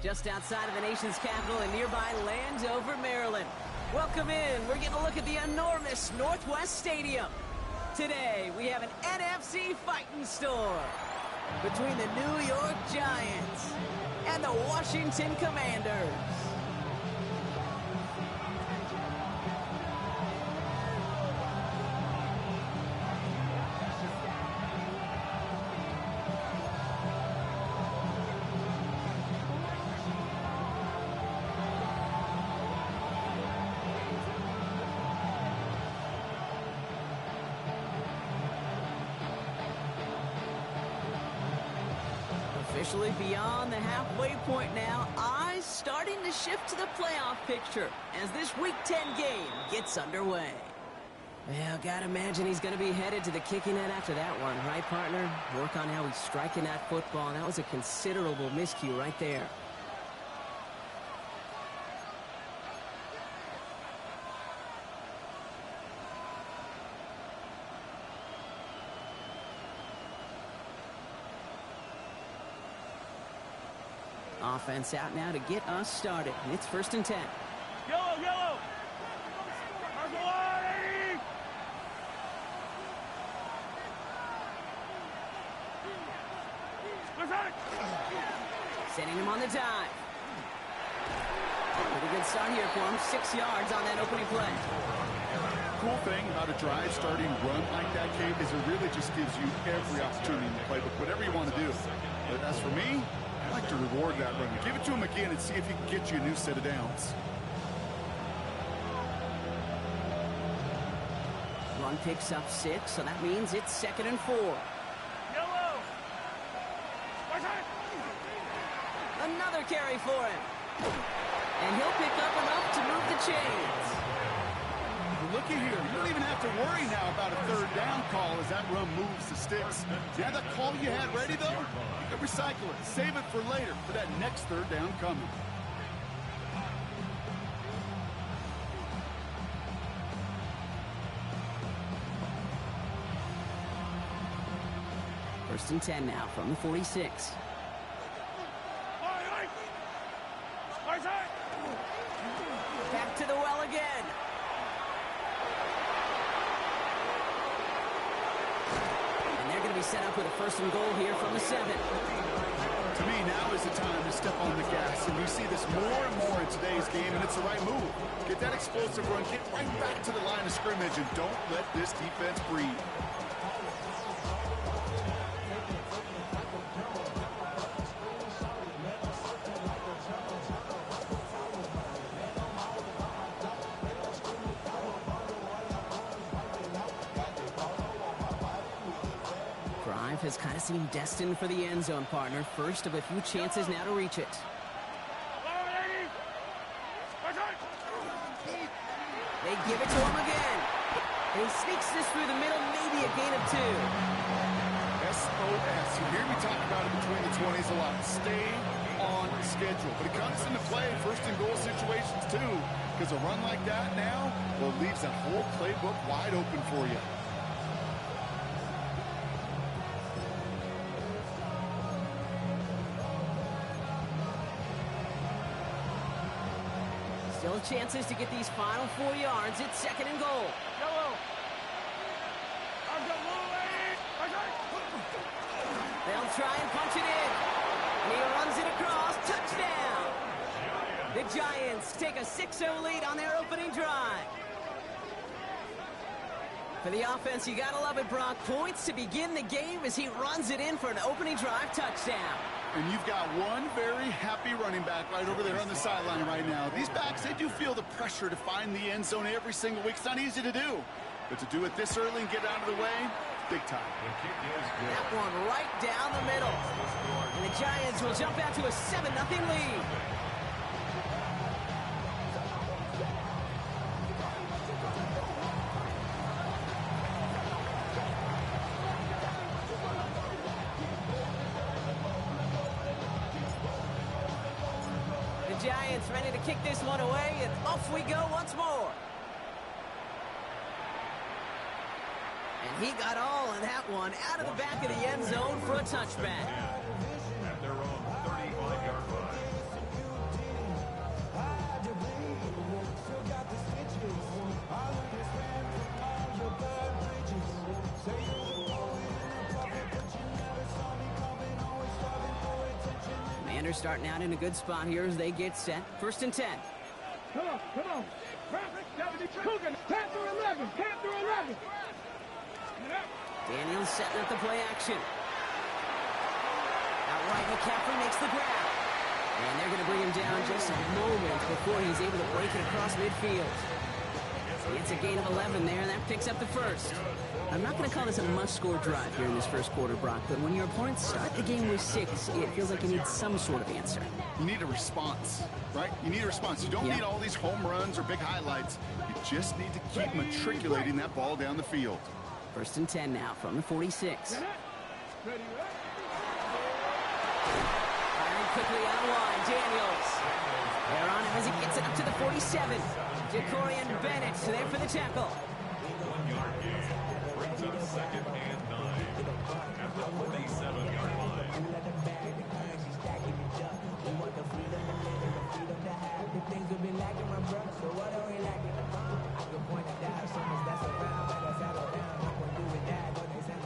just outside of the nation's capital in nearby Landover, Maryland. Welcome in. We're getting a look at the enormous Northwest Stadium. Today, we have an NFC fighting storm between the New York Giants and the Washington Commanders. Officially beyond the halfway point now, eyes starting to shift to the playoff picture as this Week 10 game gets underway. Well, gotta imagine he's gonna be headed to the kicking net after that one, right, partner? Work on how he's striking that football. That was a considerable miscue right there. Offense out now to get us started. It's 1st and 10. Yellow, yellow! Sending him on the dive. Pretty good start here for him. 6 yards on that opening play. Cool thing about a drive starting run like that, Kate, is it really just gives you every opportunity in the playbook, whatever you want to do. But as for me, I like to reward that run. Give it to him again and see if he can get you a new set of downs. Run picks up 6, so that means it's 2nd and 4. Yellow! Another carry for him. And he'll pick up enough to move the chains. Looky here, you don't even have to worry now about a 3rd down call as that run moves the sticks. Yeah, that call you had ready, though, you can recycle it. Save it for later for that next 3rd down coming. First and 10 now from the 46. Back to the well again. Set up with a 1st and goal here from the 7. To me, now is the time to step on the gas, and we see this more and more in today's game, and it's the right move. Get that explosive run, get right back to the line of scrimmage, and don't let this defense breathe. Has kind of seemed destined for the end zone, partner. First of a few chances now to reach it. They give it to him again. And he sneaks this through the middle, maybe a gain of 2. SOS. You hear me talk about it between the 20s a lot. Stay on schedule. But it comes into play in 1st and goal situations too. Because a run like that now, well, leaves that whole playbook wide open for you. Still chances to get these final 4 yards. It's 2nd and goal. Yellow! They'll try and punch it in. And he runs it across. Touchdown! The Giants take a 6-0 lead on their opening drive. For the offense, you gotta love it, Brock. Points to begin the game as he runs it in for an opening drive touchdown. And you've got one very happy running back right over there on the sideline right now. These backs, they do feel the pressure to find the end zone every single week. It's not easy to do. But to do it this early and get out of the way, big time. That one right down the middle. And the Giants will jump out to a 7-0 lead. Giants ready to kick this one away, and off we go once more. And he got all of that one out of the back of the end zone for a touchback. At their own 35-yard line. Commanders starting out in a good spot here as they get set. 1st and 10. Come on, come on. Cooking. 10 through 11. 10 through 11. Daniels setting up the play action. Outright, McCaffrey makes the grab. And they're going to bring him down just a moment before he's able to break it across midfield. He gets a gain of 11 there, and that picks up the first. I'm not going to call this a must-score drive here in this first quarter, Brock, but when your opponents start the game with 6, it feels like you need some sort of answer. You need a response, right? You need a response. You don't need all these home runs or big highlights. You just need to keep matriculating that ball down the field. 1st and 10 now from the 46. Firing quickly out wide, Daniels. They're on him as he gets it up to the 47. Jacorian Bennett there for the tackle. 1-yard gain. Brings up 2nd and 9 at the 47-yard line.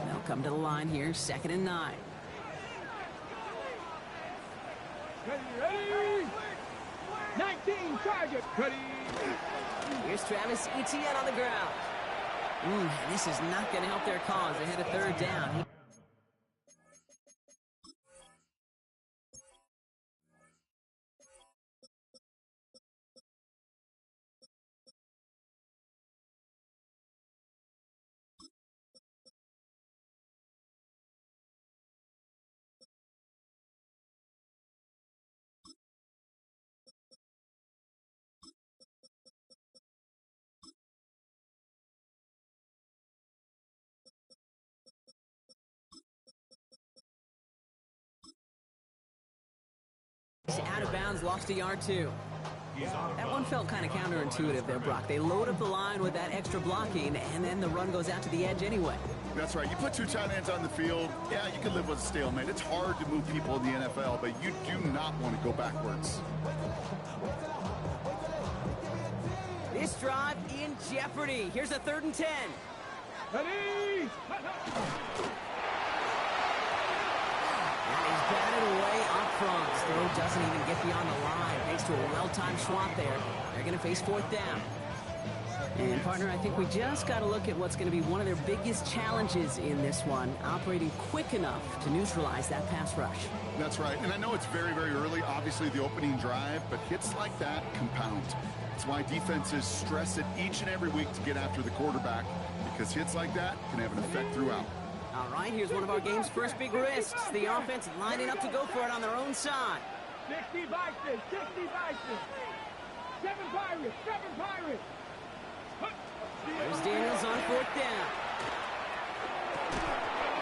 They'll come to the line here, 2nd and 9. Ready? 19 target. Ready? Here's Travis Etienne on the ground. This is not going to help their cause. They had a 3rd down. Out of bounds, lost a yard too. That one felt kind of counterintuitive there, Brock. They load up the line with that extra blocking, and then the run goes out to the edge anyway. That's right. You put 2 tight ends on the field, yeah, you can live with a stalemate. It's hard to move people in the NFL, but you do not want to go backwards. This drive in jeopardy. Here's a 3rd and 10. Ready? He's batted away up front. Throw doesn't even get beyond the line. Thanks to a well-timed swap there. They're going to face 4th down. And, partner, I think we just got to look at what's going to be one of their biggest challenges in this one, operating quick enough to neutralize that pass rush. That's right. And I know it's very, very early, obviously, the opening drive, but hits like that compound. It's why defenses stress it each and every week to get after the quarterback, because hits like that can have an effect throughout. All right, here's one of our game's first big risks. The offense lining up to go for it on their own side. 60 Vikings, 60 Vikings. 7 Pirates, 7 Pirates. There's Daniels on 4th down.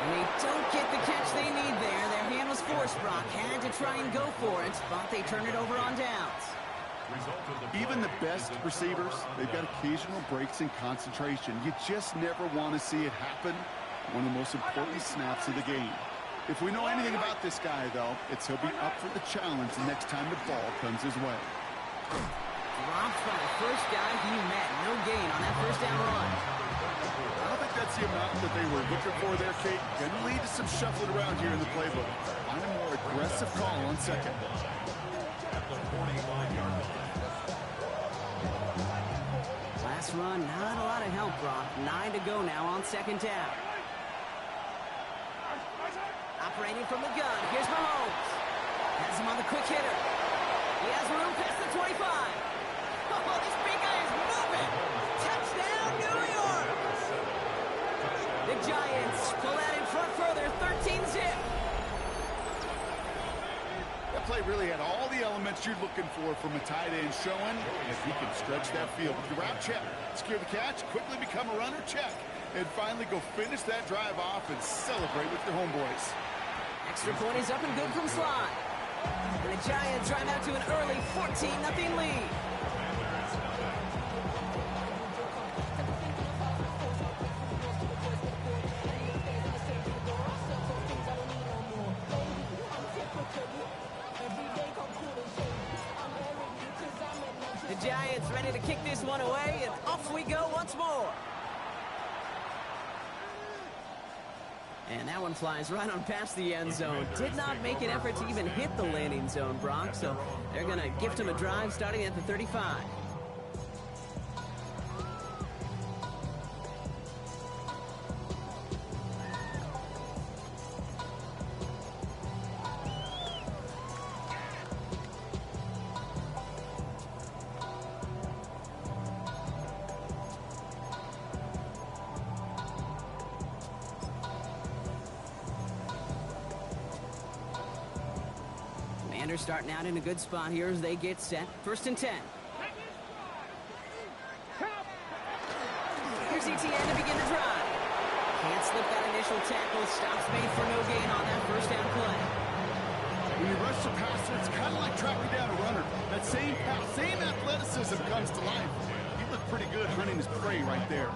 And they don't get the catch they need there. Their hand was forced, Brock. Had to try and go for it, but they turn it over on downs. Even the best receivers, they've got occasional breaks in concentration. You just never want to see it happen. One of the most important snaps of the game. If we know anything about this guy, though, it's he'll be up for the challenge the next time the ball comes his way. Dropped by the first guy he met. No gain on that 1st down run. I don't think that's the amount that they were looking for there, Kate. Going to lead to some shuffling around here in the playbook. Find a more aggressive call on 2nd. At the 45-yard line. Last run, not a lot of help, Brock. 9 to go now on 2nd down. Operating from the gun, here's Mahomes. Has him on the quick hitter. He has room past the 25. Oh, this big guy is moving. Touchdown, New York. The Giants pull out in front further, 13-zip. That play really had all the elements you're looking for from a tight end showing if he can stretch that field. With the route, check. Secure the catch, quickly become a runner, check. And finally go finish that drive off and celebrate with your homeboys. Extra point is up and good from slot. And the Giants drive out to an early 14-0 lead. The Giants ready to kick this one away, and off we go once more. And that one flies right on past the end zone. Did not make an effort to even hit the landing zone, Brock. So they're going to gift him a drive starting at the 35. Commanders starting out in a good spot here as they get set. 1st and 10. Here's ETN to begin the drive. Can't slip that initial tackle. Stops made for no gain on that 1st down play. When you rush the passer, it's kind of like tracking down a runner. That same pass, same athleticism comes to life. He looked pretty good hunting his prey right there.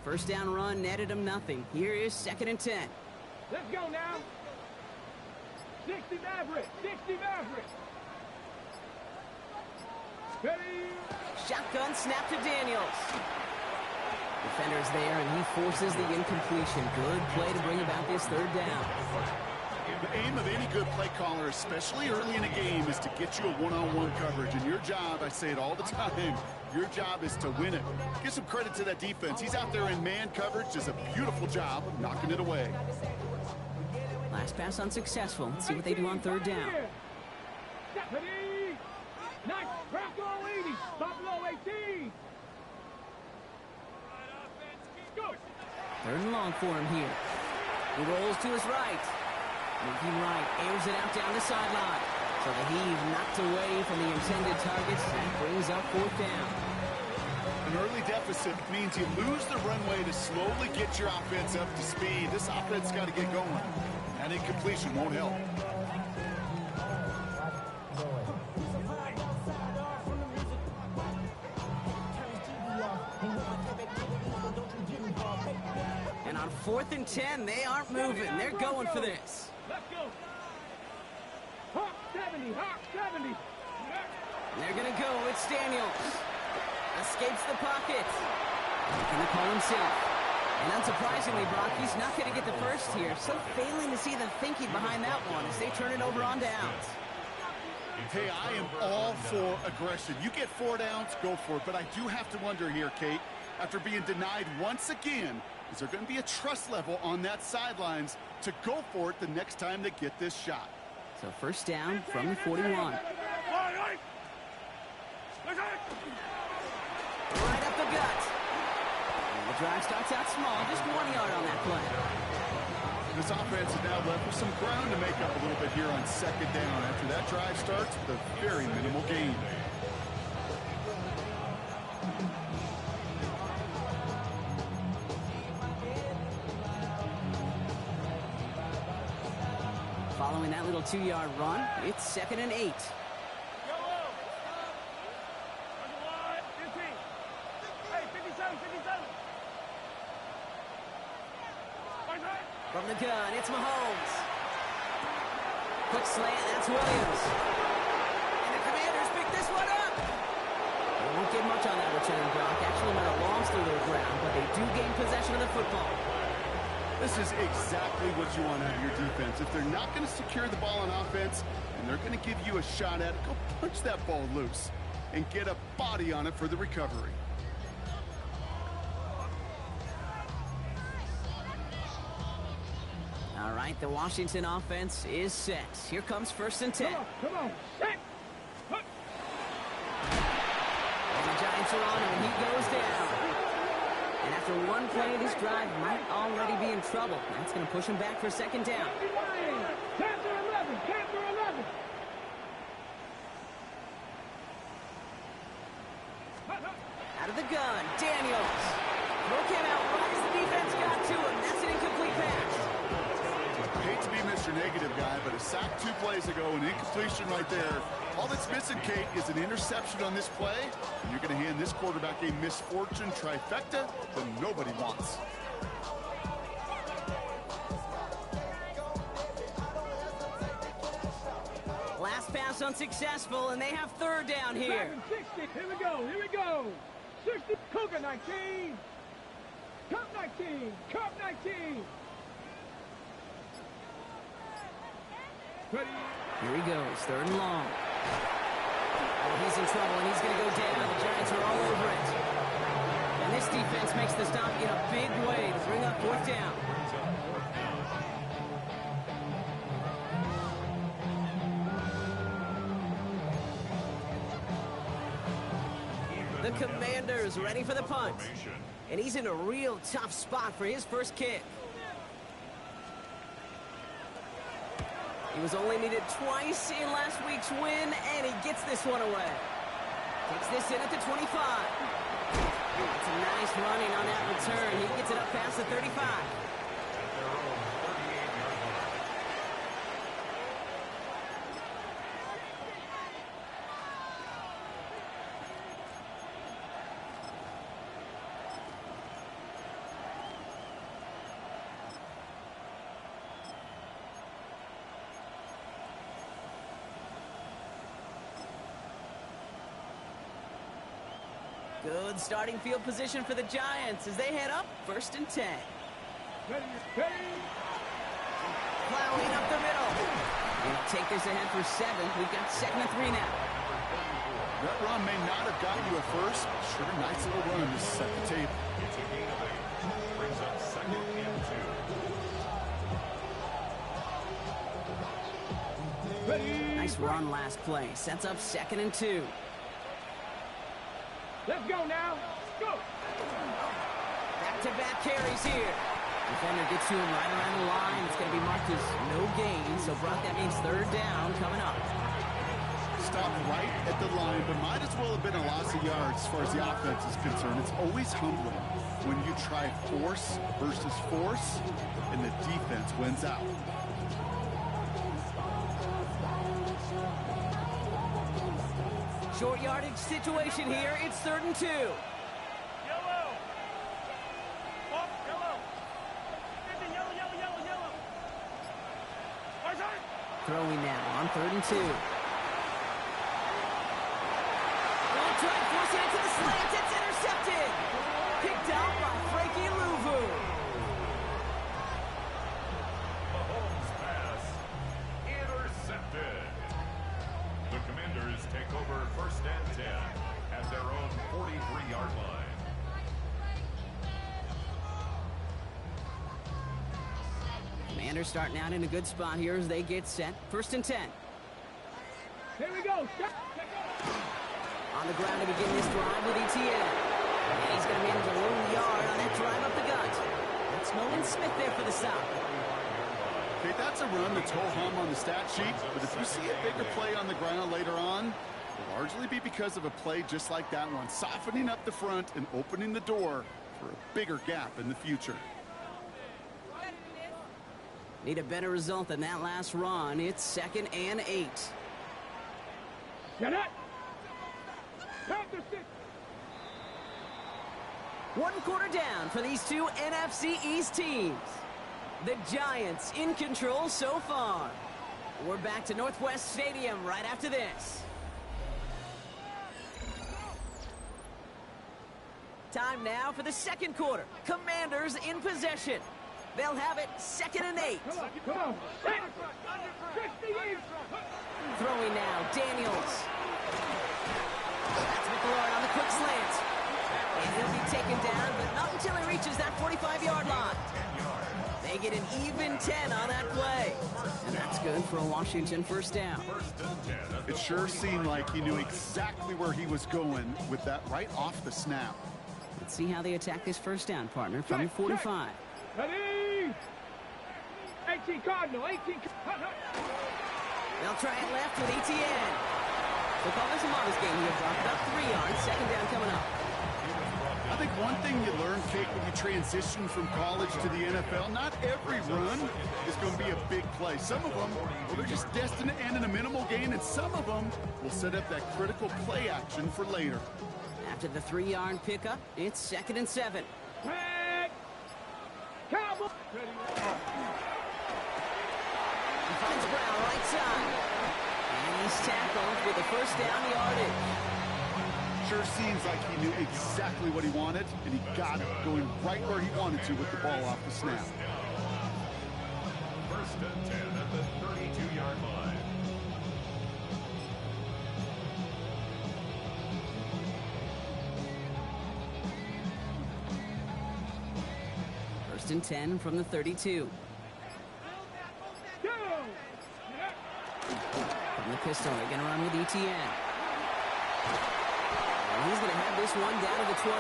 First down run netted him nothing. Here is 2nd and 10. Let's go now. 60 Maverick. 60 Maverick. Ready. Shotgun snap to Daniels. Defender's there, and he forces the incompletion. Good play to bring about this 3rd down. The aim of any good play caller, especially early in a game, is to get you a one-on-one coverage. And your job, I say it all the time, your job is to win it. Give some credit to that defense. He's out there in man coverage, does a beautiful job of knocking it away. Last pass unsuccessful. Let's see what they do on 3rd down. Ready. Nice. Drop below 80. Stop below 18. Go. 3rd and long for him here. He rolls to his right. Moving right, airs it out down the sideline. So the heave knocked away from the intended targets. That brings up 4th down. An early deficit means you lose the runway to slowly get your offense up to speed. This offense got to get going. That incompletion won't help. And on 4th and 10, they aren't moving. They're going for this. Let's go. Hawk 70. Hawk 70. They're going to go. It's Daniels. Escapes the pocket. Making the call himself. And unsurprisingly, Brock, he's not going to get the first here. So failing to see the thinking behind that one as they turn it over on downs. Hey, I am all for aggression. You get 4 downs, go for it. But I do have to wonder here, Kate, after being denied once again, is there going to be a trust level on that sidelines to go for it the next time they get this shot? So 1st down from the 41. Right up the gut. And the drive starts out small, just 1 yard on that play. This offense is now left with some ground to make up a little bit here on 2nd down after that drive starts with a very minimal gain. Following that little 2-yard run, it's 2nd and 8. From the gun, it's Mahomes. Quick slant, that's Williams. And the Commanders pick this one up. They won't get much on that return, Brock. Actually might have lost a little ground, but they do gain possession of the football. This is exactly what you want out of your defense. If they're not going to secure the ball on offense, and they're going to give you a shot at it, go punch that ball loose and get a body on it for the recovery. All right, the Washington offense is set. Here comes 1st and 10. Come on. Set. And the Giants are on him, and he goes down. And after one play, this drive might already be in trouble. That's going to push him back for 2nd down. Panther 11. Panther 11. Out of the gun, Daniels. Broke him out right as the defense got to him. That's an incomplete pass. I hate to be Mr. Negative guy, but a sack 2 plays ago, an incompletion right there. All that's missing, Kate, is an interception on this play. And you're going to hand this quarterback a misfortune trifecta that nobody wants. pass unsuccessful, and they have third down here. 60. Here we go. Here we go. 60. Cougar 19. Cup 19. Cup 19. Ready. Here he goes, third and long. Oh, he's in trouble, and he's going to go down. The Giants are all over it. And this defense makes the stop in a big way to bring up fourth down. The Commanders ready for the punt. And he's in a real tough spot for his first kick. He was only needed twice in last week's win, and he gets this one away. Takes this in at the 25. It's a nice running on that return. He gets it up past the 35. Good starting field position for the Giants as they head up first and 10. Ready. Plowing up the middle. They'll take this ahead for 7. We've got 2nd and 3 now. That run may not have gotten you a first, but sure, nice little run to set the table. It's a gain of 8. Brings up 2nd and 2. Ready. Nice run last play. Sets up 2nd and 2. Let's go now. Go. Back-to-back carries here. Defender gets to him right around the line. It's going to be marked as no gain. So, Brock, that means third down coming up. Stopped right at the line, but might as well have been a loss of yards as far as the offense is concerned. It's always humbling when you try force versus force, and the defense wins out. Short yardage situation here. It's 3rd and 2. Yellow. Oh, yellow. Yellow. Throwing now on 3rd and 2. Long try, forcing it to the slant. It's intercepted. Picked out by Frankie Louvu. Mahomes pass. Intercepted. The Commanders take over 1st and 10 at their own 43-yard line. Commanders starting out in a good spot here as they get set. 1st and 10. Here we go. On the ground to begin this drive with ETN. And he's going to manage a lone yard on that drive up the gut. That's Nolan Smith there for the stop. Okay, that's a run that's ho-hum on the stat sheet, but if you see a bigger play on the ground later on, it'll largely be because of a play just like that one, softening up the front and opening the door for a bigger gap in the future. Need a better result than that last run. It's 2nd and 8. Get it. Panther 6. 1 quarter down for these two NFC East teams. The Giants in control so far. We're back to Northwest Stadium right after this. Time now for the 2nd quarter. Commanders in possession. They'll have it 2nd and 8. Come on. 68. Throwing now, Daniels. That's McLaurin on the quick slant. And he'll be taken down, but not until he reaches that 45-yard line. They get an even 10 on that play. And that's good for a Washington first down. It sure seemed like he knew exactly where he was going with that right off the snap. Let's see how they attack this first down, partner, from the 45. Ready. 18 Cardinal. 18. They'll try it left with ETN. They'll call this a modest game here, Brock. About 3 yards. 2nd down coming up. I think one thing you learn, Kate, when you transition from college to the NFL, not every run is going to be a big play. Some of them, well, they're just destined to end in a minimal gain, and some of them will set up that critical play action for later. After the 3-yard pickup, it's 2nd and 7. Cowboy. He finds Brown right side. And he's nice tackle with the first down yardage. Sure seems like he knew exactly what he wanted, and he got it, going right where he wanted to with the ball off the snap. First and 10 at the 32-yard line. First and 10 from the 32. From the pistol, they're going to run with ETN. And he's going to have this one down to the 20.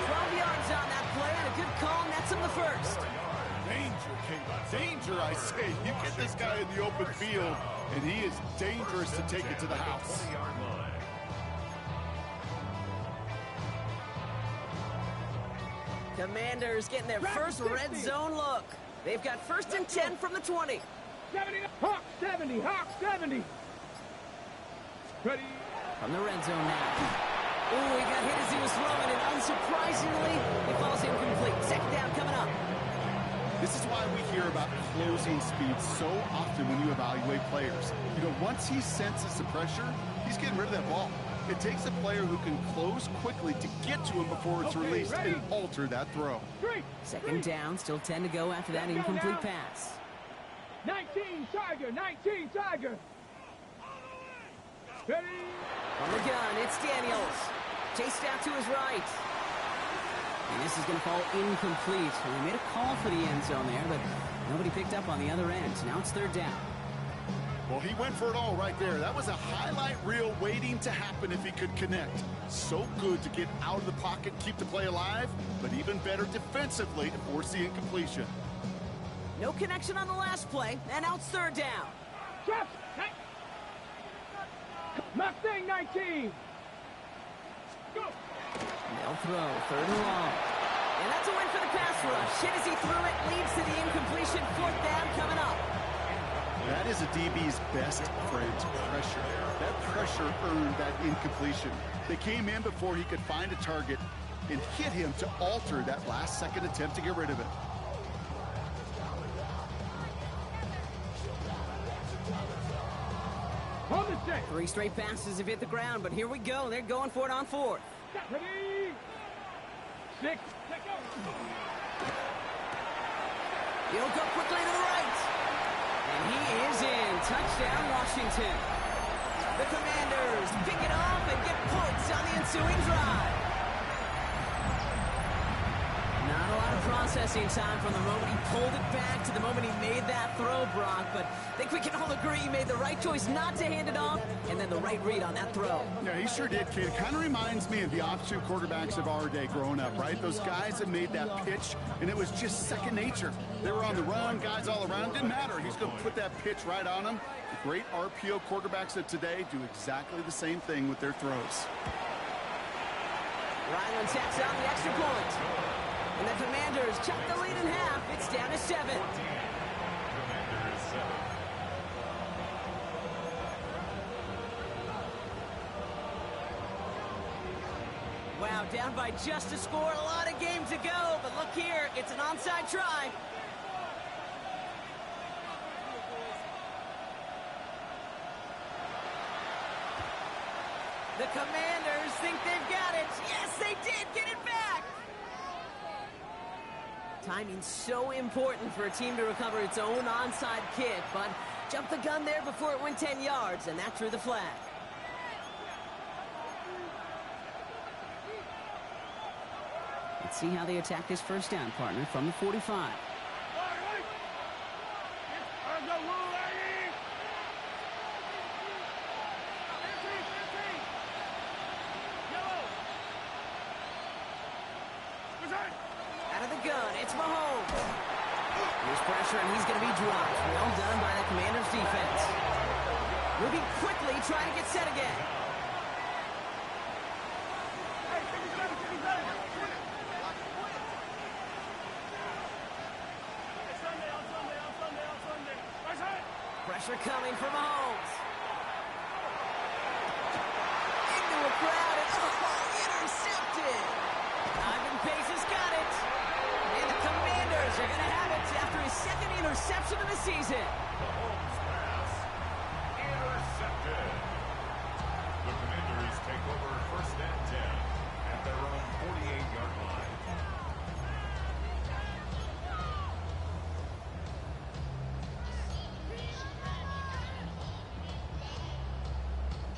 12 yards on that play, and a good call nets him the first. Danger, Kate. Danger, I say. You get this guy in the open field, and he is dangerous to take it to the house. 20-yard line. Commanders getting their first red zone look. They've got first and 10 from the 20. 70, Hawk 70, Hawk 70. Ready. From the red zone now. Ooh, he got hit as he was throwing, and unsurprisingly, he falls incomplete. Second down coming up. This is why we hear about closing speed so often when you evaluate players. You know, once he senses the pressure, he's getting rid of that ball. It takes a player who can close quickly to get to him before it's released and alter that throw. Second down, still 10 to go after that incomplete pass. 19 Tiger, 19 Tiger. Ready. On the gun, it's Daniels. Chased out to his right. And this is going to fall incomplete. Well, he made a call for the end zone there, but nobody picked up on the other end. Now it's third down. Well, he went for it all right there. That was a highlight reel waiting to happen if he could connect. So good to get out of the pocket, keep the play alive, but even better defensively to force the incompletion. No connection on the last play, and now it's third down. Drop. Mustang 19. Go. They'll throw, third and long. And that's a win for the pass rush. Hit as he threw it, leads to the incompletion. Fourth down coming up. That is a DB's best friend, pressure. That pressure earned that incompletion. They came in before he could find a target and hit him to alter that last-second attempt to get rid of it. On the set. 3 straight passes have hit the ground, but here we go. They're going for it on fourth. Ready. 6. He'll go quickly to the right. And he is in. Touchdown, Washington. The Commanders pick it off and get points on the ensuing drive. Not a lot of processing time from the moment he pulled it back to the moment he made that throw, Brock. But I think we can all agree he made the right choice not to hand it off, and then the right read on that throw. Yeah, he sure did, kid. It kind of reminds me of the option quarterbacks of our day growing up, right? Those guys that made that pitch, and it was just second nature. They were on the run, guys all around. Didn't matter. He's going to put that pitch right on them. The great RPO quarterbacks of today do exactly the same thing with their throws. Ryland tacks on the extra point. And the Commanders chuck the lead in half. It's down to 7. Commanders 7. Wow, down by just a score. A lot of game to go. But look here, it's an onside try. The Commanders think they've got it. Yes, they did. Get it back. Timing's so important for a team to recover its own onside kick, but jumped the gun there before it went 10 yards, and that drew the flag. Let's see how they attack this first down, partner, from the 45. Out of the gun, it's Mahomes. Here's pressure, and he's going to be dropped. Well done by the Commanders' defense. Moving quickly, trying to get set again. Pressure coming from Mahomes. Into a crowd, and intercepted. Ivan Pace has got it. And the Commanders are going to have it after his second interception of the season. Mahomes pass intercepted.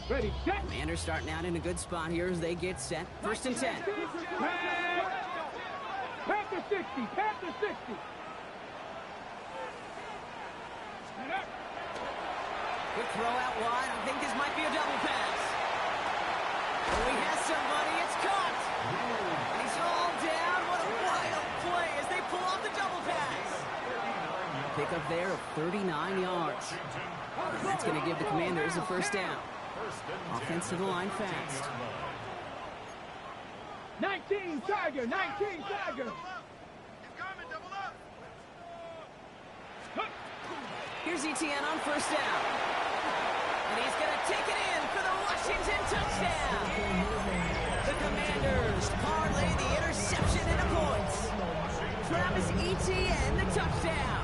Ready, set. Commanders starting out in a good spot here as they get set. First and 10. Pass to 60. Pass to 60. Quick throw out wide. I think this might be a double pass. Oh, he has somebody. It's caught. And he's all down. What a wild play as they pull off the double pass. Pickup there of 39 yards. And that's going to give the Commanders a first down. Offense to the line fast. 19 Tiger. 19 Tiger. Here's ETN on first down. And he's going to take it in for the Washington touchdown. The Commanders parlay the interception into points. Travis Etienne, the touchdown.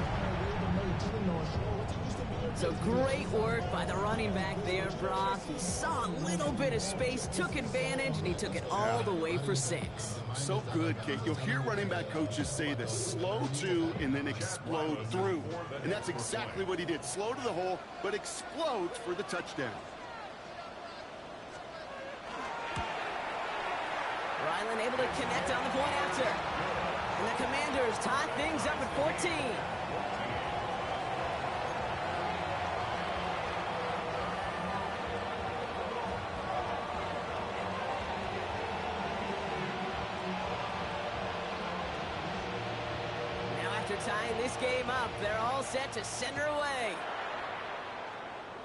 So great work by the running back there, Brock. He saw a little bit of space, took advantage, and he took it all the way for 6. So good, Kate. You'll hear running back coaches say this: slow to and then explode through. And that's exactly what he did. Slow to the hole, but explodes for the touchdown. Ryland able to connect on the point after. And the Commanders tie things up at 14. Tying this game up, they're all set to send her away.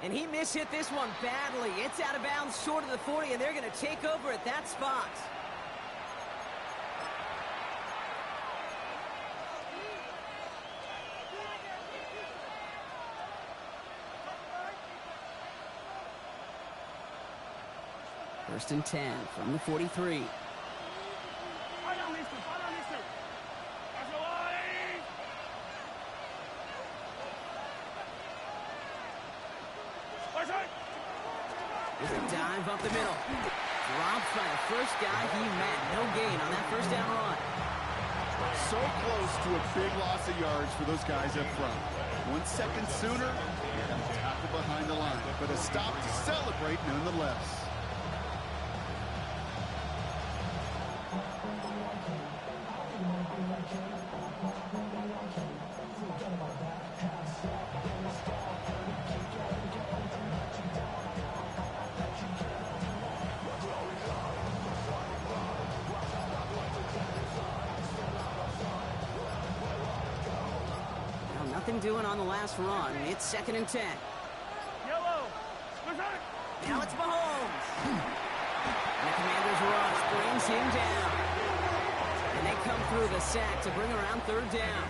And he mishit this one badly. It's out of bounds short of the 40, and they're going to take over at that spot. First and 10 from the 43. There's a dive up the middle. Dropped by the first guy he met. No gain on that first down run. So close to a big loss of yards for those guys up front. 1 second sooner, and a tackle behind the line. But a stop to celebrate nonetheless. Nothing doing on the last run. It's second and 10. Yellow. Now it's Mahomes. And the Commanders rush brings him down. And they come through the sack to bring around third down.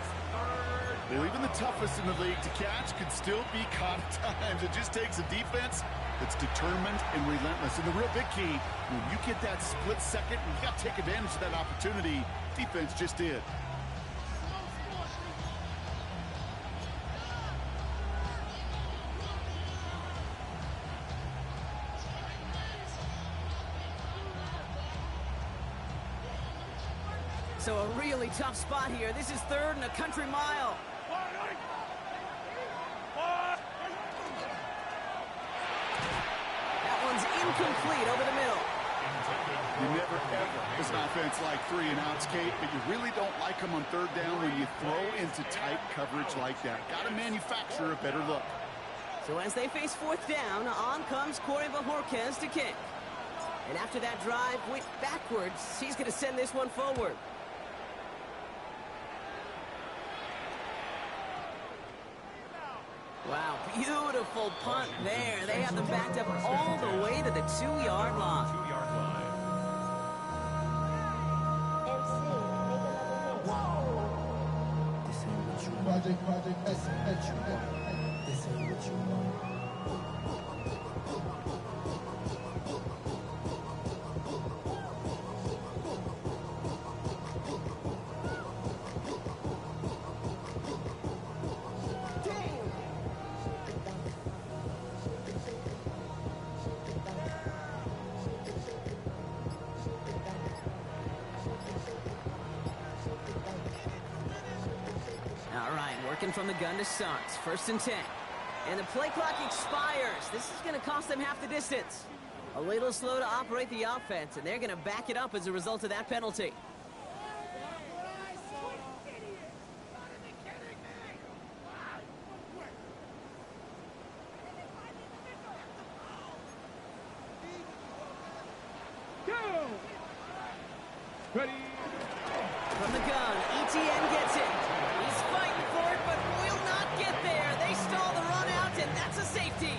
Well, even the toughest in the league to catch could still be caught at times. It just takes a defense that's determined and relentless. And the real big key, when you get that split second, you got to take advantage of that opportunity. Defense just did. So a really tough spot here. This is third and a country mile. That one's incomplete over the middle. You never, ever, as an offense, like 3 and outs, Kate, but you really don't like them on third down when you throw into tight coverage like that. Got to manufacture a better look. So as they face fourth down, on comes Corey Bajorquez to kick. And after that drive went backwards, he's going to send this one forward. Wow, beautiful punt there. They have them backed up all the way to the 2-yard line. 2-yard line. Project, this ain't what you want. All right, working from the gun to start. First and 10. And the play clock expires. This is going to cost them half the distance. A little slow to operate the offense, and they're going to back it up as a result of that penalty. Go! Ready? From the gun, ETN gets it. He's fighting for it, but will not get there. They stall the run out, and that's a safety.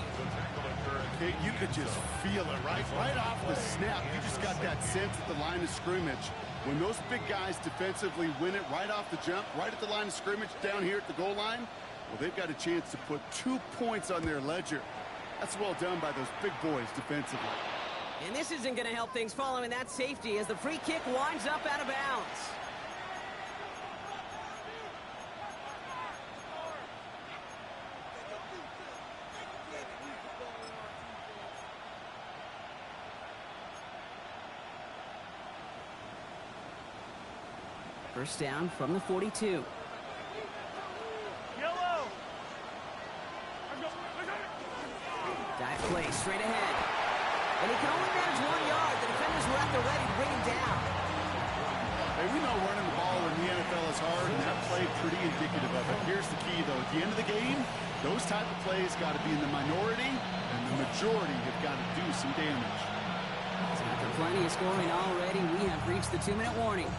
Okay, you could just feel it, right? Right off the snap, you just got that sense at the line of scrimmage. When those big guys defensively win it right off the jump, right at the line of scrimmage down here at the goal line, well, they've got a chance to put 2 points on their ledger. That's well done by those big boys defensively. And this isn't going to help things following that safety as the free kick winds up out of bounds. First down from the 42. Yellow! Dive play straight ahead. And he can only manage 1 yard. The defenders were at the ready to bring him down. Hey, we know running the ball in the NFL is hard, and that play pretty indicative of it. Here's the key, though. At the end of the game, those type of plays got to be in the minority, and the majority have got to do some damage. So after plenty of scoring already, we have reached the 2-minute warning.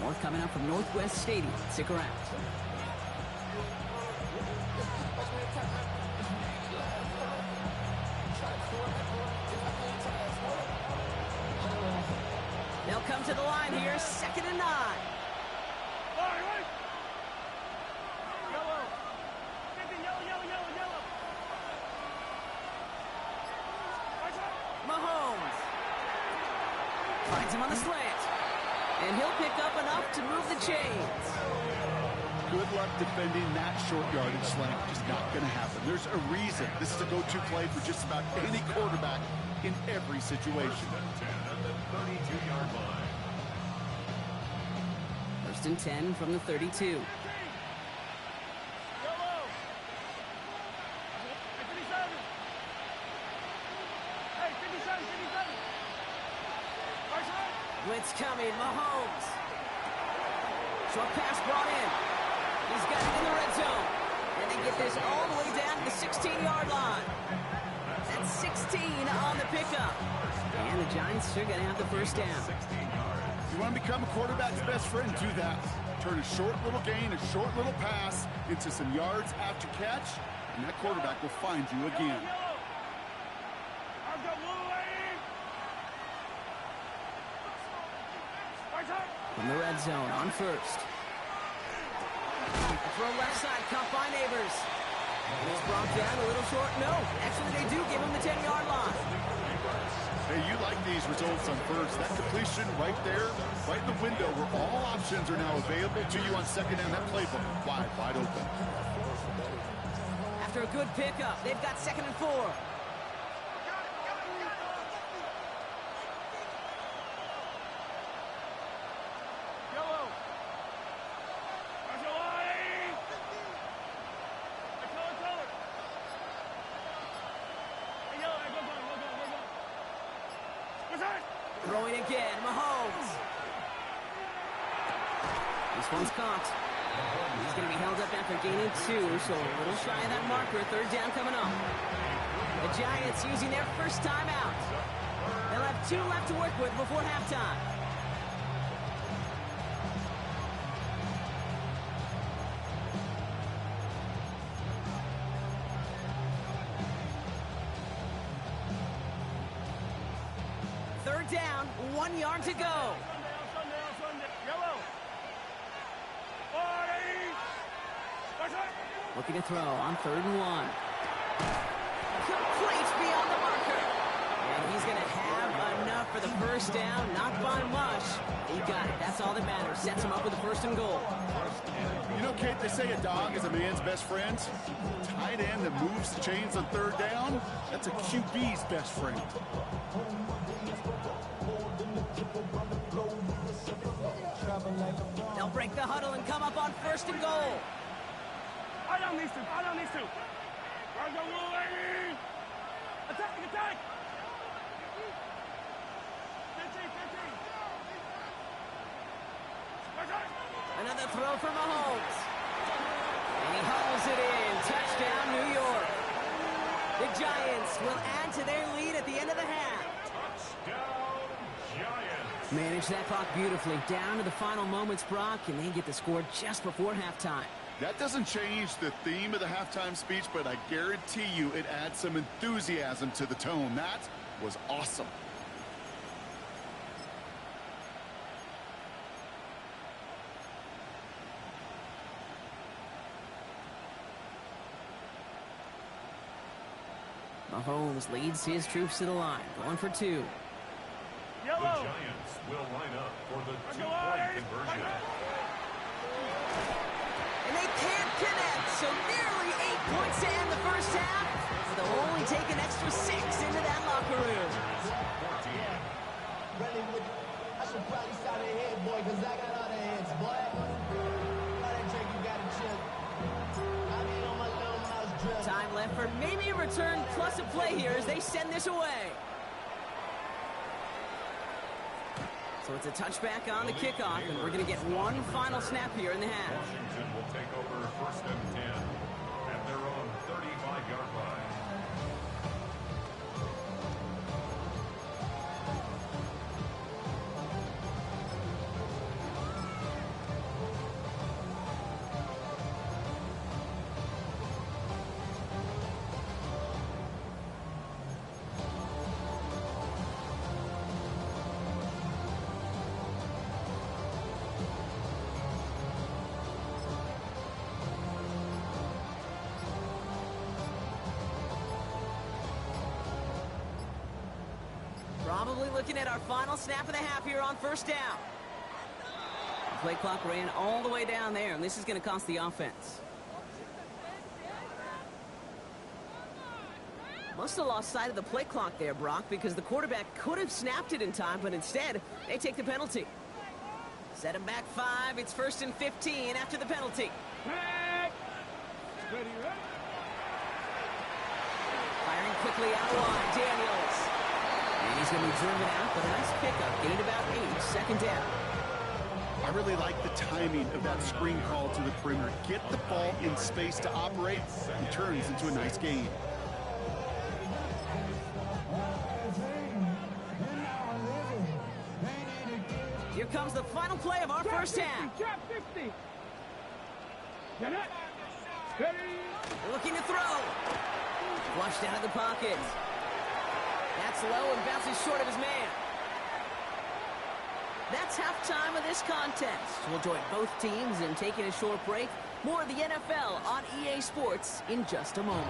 More coming up from Northwest Stadium. Stick around. They'll come to the line here, 2nd and 9. Yellow! Yellow! Mahomes finds him on the slant. And he'll pick up enough to move the chains. Good luck defending that short yardage slant. Just not going to happen. There's a reason this is a go-to play for just about any quarterback in every situation. 32-yard line. First and 10 from the 32. Yellow! Hey, 57! Blitz coming, Mahomes. Short pass brought in. He's got it in the red zone. And they get this all the way down to the 16-yard line. That's 16 on the pickup. And the Giants are going to have the first down. 16 yards. You want to become a quarterback's best friend, do that. Turn a short little gain, a short little pass into some yards after catch, and that quarterback will find you again. From the red zone on first. Throw left side, caught by Neighbors. And he's brought down a little short. No, actually they do give him the 10-yard line. Hey, you like these results on first. That completion right there, right in the window where all options are now available to you on second down. That playbook wide open. After a good pickup, they've got 2nd and 4. Throwing again, Mahomes. This one's caught. He's going to be held up after gaining 2, so a little shy of that marker. 3rd down coming up. The Giants using their first time out. They'll have 2 left to work with before halftime. Down, 1 yard to go. Yellow! Looking to throw on 3rd and 1. Complete beyond the marker. And he's going to have enough for the first down. Not by much. He got it. That's all that matters. Sets him up with a 1st and goal. You know, Kate, they say a dog is a man's best friend. Tight end that moves the chains on 3rd down, that's a QB's best friend. They'll break the huddle and come up on 1st and goal. I don't need to. Another throw for Mahomes. And he hauls it in. Touchdown, New York. The Giants will add to their lead at the end of the half. Touchdown, Giants. Manage that clock beautifully. Down to the final moments, Brock, and they get the score just before halftime. That doesn't change the theme of the halftime speech, but I guarantee you it adds some enthusiasm to the tone. That was awesome. Mahomes leads his troops to the line, going for two. The Giants will line up for the two-point conversion. And they can't connect, so nearly 8 points to end the first half. They'll only take an extra 6 into that locker room. I should probably start a head, boy, because I got all the heads, boy. All that drink you got to chill. I mean, on my little mouse drill. Time left for maybe a return plus a play here as they send this away. So it's a touchback on the kickoff, and we're going to get one final snap here in the half. Washington will take over 1st and 10 at their own 35-yard line. Probably looking at our final snap of the half here on first down. The play clock ran all the way down there, and this is going to cost the offense. Must have lost sight of the play clock there, Brock, because the quarterback could have snapped it in time, but instead, they take the penalty. Set him back 5. It's 1st and 15 after the penalty. Firing quickly out wide, Daniels. And he's going to be driven out, but a nice pickup. Get it about 8, second down. I really like the timing of that screen call to the perimeter. Get the ball in space to operate, and turns into a nice gain. Here comes the final play of our first half. Drop 50. Get it. Steady. Looking to throw. Flushed out of the pocket. That's low and bounces short of his man. That's halftime of this contest. We'll join both teams in taking a short break. More of the NFL on EA Sports in just a moment.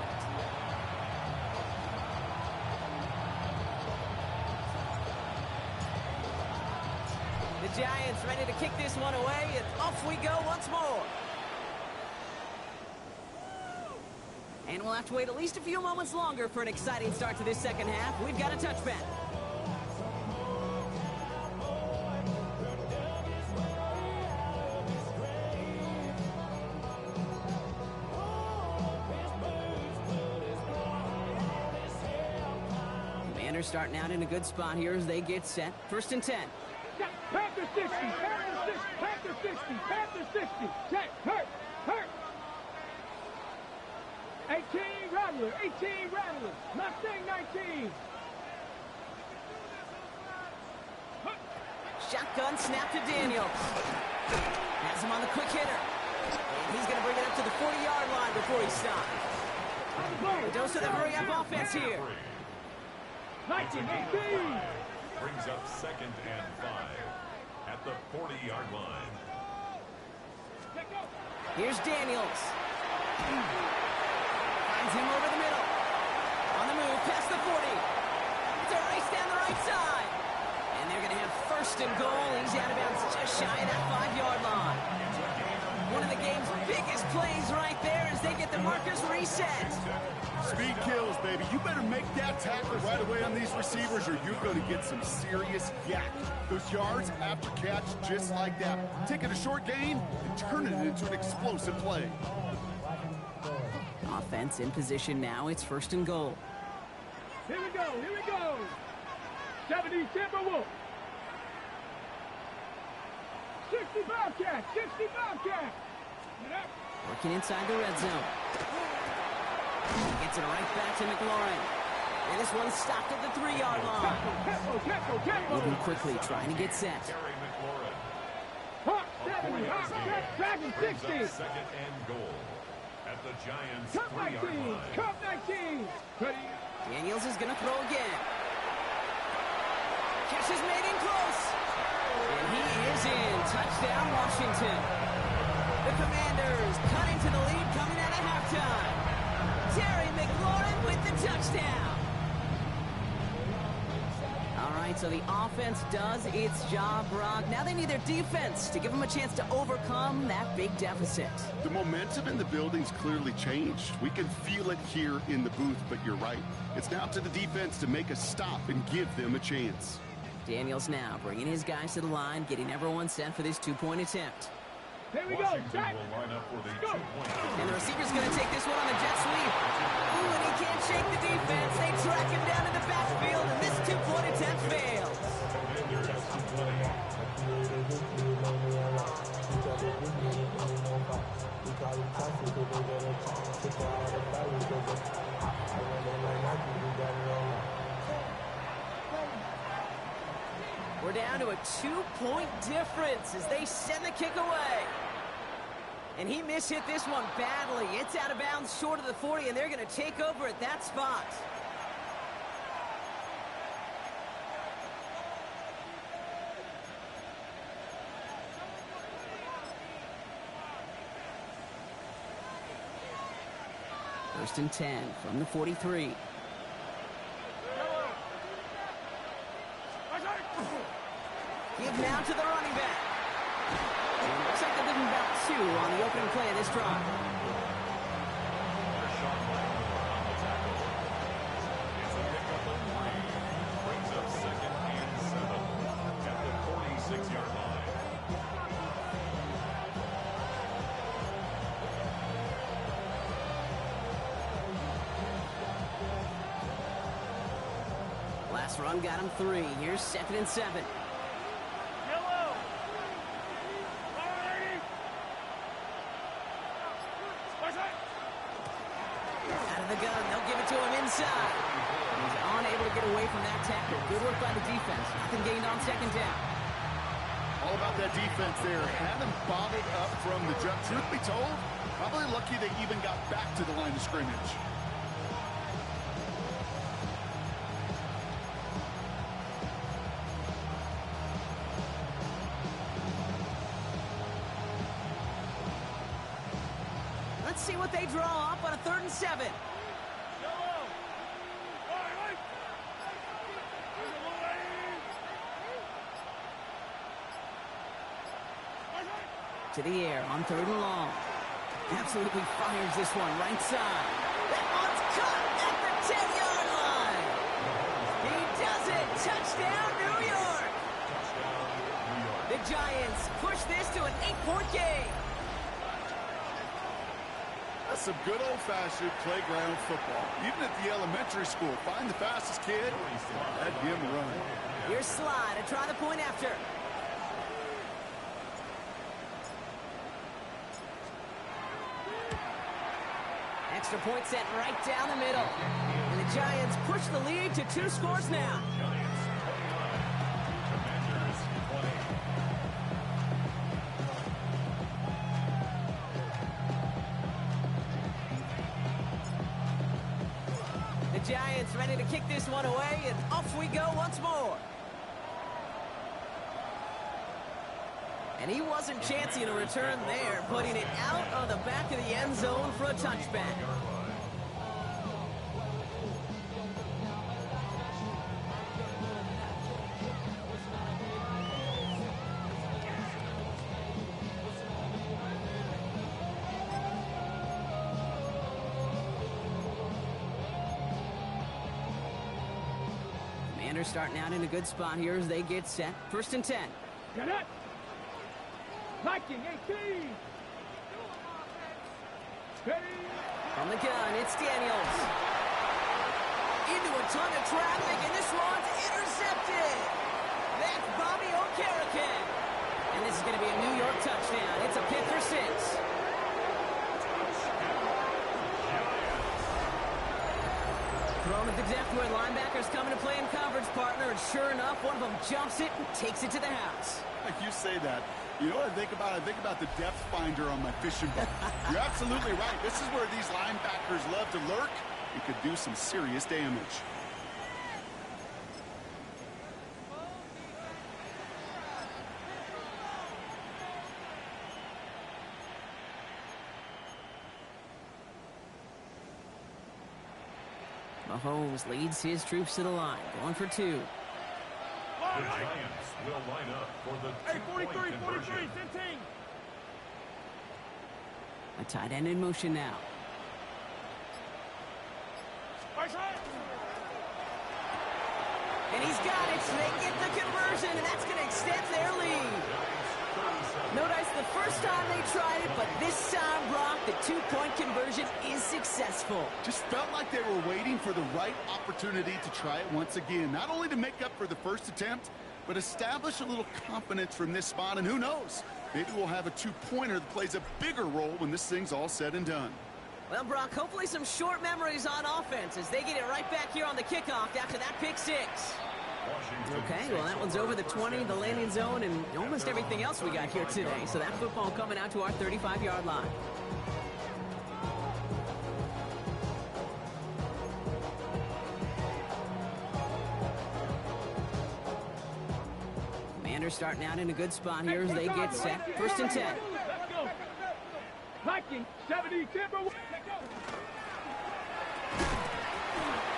The Giants ready to kick this one away, and off we go once more. And we'll have to wait at least a few moments longer for an exciting start to this second half. We've got a touchback. Commanders starting out in a good spot here as they get set. 1st and 10. Panther 60, Panther 60, Panther 60, Panther 60. Check, hurt. 18 Rattler, 18 Rattler, Mustang 19. Shotgun snap to Daniels. Has him on the quick hitter. And he's going to bring it up to the 40-yard line before he stops. A dose of the hurry-up offense here. 19, 18. Brings up 2nd and 5 at the 40-yard line. Here's Daniels. Finds him over the middle. On the move, past the 40. It's a race down the right side. And they're going to have 1st and goal. He's out of bounds just shy of that 5-yard line. One of the game's biggest plays right there as they get the markers reset. Speed kills, baby. You better make that tackle right away on these receivers or you're going to get some serious yak. Those yards after catch just like that. Taking a short gain and turning it into an explosive play. offense in position now. It's 1st and goal. Here we go, here we go. 70 Timberwolves. 60 Bobcats, 60 Bobcats. Working inside the red zone. Gets it right back to McLaurin. And this one's stopped at the 3-yard line. Moving quickly, trying to get set. Hawk 70, Hawk 60. Second and goal at the Giants' Cup 3-yard 19, line. Cup 19. Ready? Daniels is going to throw again. Catch is made in close. And he is in. Touchdown, Washington. The Commanders cut into the lead coming out of halftime. Terry McLaurin with the touchdown. All right, so the offense does its job, Brock. Now they need their defense to give them a chance to overcome that big deficit. The momentum in the building's clearly changed. We can feel it here in the booth, but you're right. It's now up to the defense to make a stop and give them a chance. Daniels now bringing his guys to the line, getting everyone set for this 2-point attempt. Here we go, Washington Jack. will line up for the Go. 2-point. And the receiver's going to take this one on the jet sweep. Ooh, and he can't shake the defense. They track him down in the backfield, and this 2-point attempt fails. We're down to a 2-point difference as they send the kick away. And he mishit this one badly. It's out of bounds short of the 40, and they're going to take over at that spot. First and 10 from the 43. Give now to the running back. And looks like they're giving about 2 on the opening play of this drive. It's a pickup of 3. Brings up 2nd and 7 at the 46-yard line. Last run got him 3. Here's 2nd and 7. Out of the gun, they'll give it to him inside. He's unable to get away from that tackle. Good work by the defense. Nothing gained on 2nd down. All about that defense there. Had them bottled up from the jump. Truth be told, probably lucky they even got back to the line of scrimmage. Let's see what they draw up on a 3rd and 7. To the air on 3rd and long. Absolutely fires this one right side. That one's caught at the 10-yard line. He does it. Touchdown, New York. The Giants push this to an 8-point game. That's some good old-fashioned playground football. Even at the elementary school, find the fastest kid, let him run. Here's Sly to try the point after. Extra point sent right down the middle. And the Giants push the lead to 2 scores now. The Giants ready to kick this one away, and off we go once more. And he wasn't chancing a return there, putting it out of the back of the end zone for a touchback. Commanders starting out in a good spot here as they get set. 1st and 10. Get it. Viking 18. From the gun, it's Daniels. Into a ton of traffic, and this one's intercepted. That's Bobby Okereke. And this is going to be a New York touchdown. It's a pick for 6. Thrown at the depth where linebackers coming to play in coverage, partner, and sure enough, one of them jumps it and takes it to the house. Like you say that, you know what I think about? I think about the depth finder on my fishing boat. You're absolutely right. This is where these linebackers love to lurk. It could do some serious damage. Mahomes leads his troops to the line, going for 2. The Giants will line up for the two-point conversion. 15. A tight end in motion now. And he's got it, so they get the conversion, and that's going to extend their lead. Notice the first time they tried it, but this time, Brock, the two-point conversion is successful. Just felt like they were waiting for the right opportunity to try it once again. Not only to make up for the first attempt, but establish a little confidence from this spot. And who knows, maybe we'll have a two-pointer that plays a bigger role when this thing's all said and done. Well, Brock, hopefully some short memories on offense as they get it right back here on the kickoff after that pick 6. Okay, well, that one's over the 20, the landing zone, and almost everything else we got here today. So that football coming out to our 35-yard line. Commanders starting out in a good spot here as they get set. 1st and 10. Let's go. Hiking 70 Timber.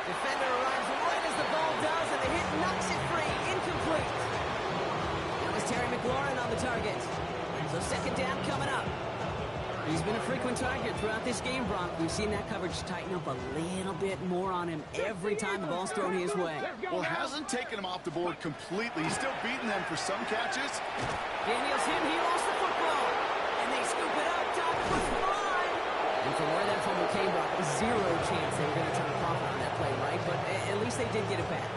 Defender arrives right as the ball does, and the hit knocks it free. Incomplete. That was Terry McLaurin on the target. So 2nd down coming up. He's been a frequent target throughout this game, Brock. We've seen that coverage tighten up a little bit more on him every time the ball's thrown his way. Well, hasn't taken him off the board completely. He's still beating them for some catches. Daniels hit, he lost the football. And they scoop it up, time to push the line. And from where that fumble came, Brock, 0 chance they were going to turn a profit on that play, right? But at least they did get it back.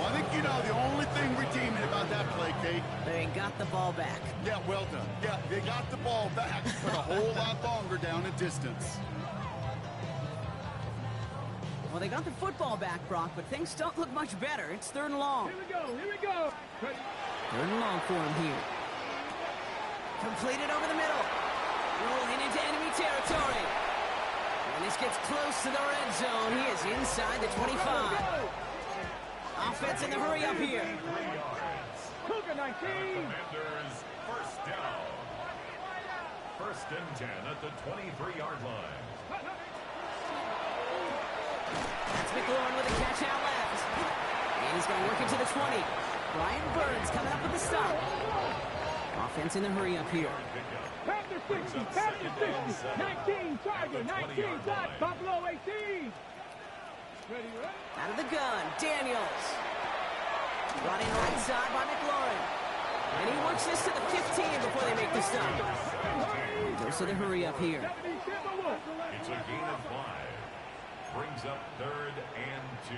Well, I think, you know, the only thing redeeming about that play, Kate. They got the ball back. Yeah, well done. Yeah, they got the ball back, but a whole lot longer down in distance. Well, they got the football back, Brock, but things don't look much better. It's 3rd and long. Here we go. Here we go. 3rd and long for him here. Completed over the middle. Rolling into enemy territory. And this gets close to the red zone. He is inside the 25. Offense in the hurry up here. Cougar 19. Commanders, 1st down. 1st and 10 at the 23-yard line. That's McLaurin with a catch out left. And he's going to work into the 20. Brian Burns coming up with the stop. Offense in the hurry up here. Panther 60. Panther 60. 19. Tiger 19. Dot. Buffalo 18. Ready, ready. Out of the gun, Daniels. Brought in right side by McLaurin. And he works this to the 15 before they make the stop. Goes to the hurry up here. It's a gain of 5. Brings up 3rd and 2.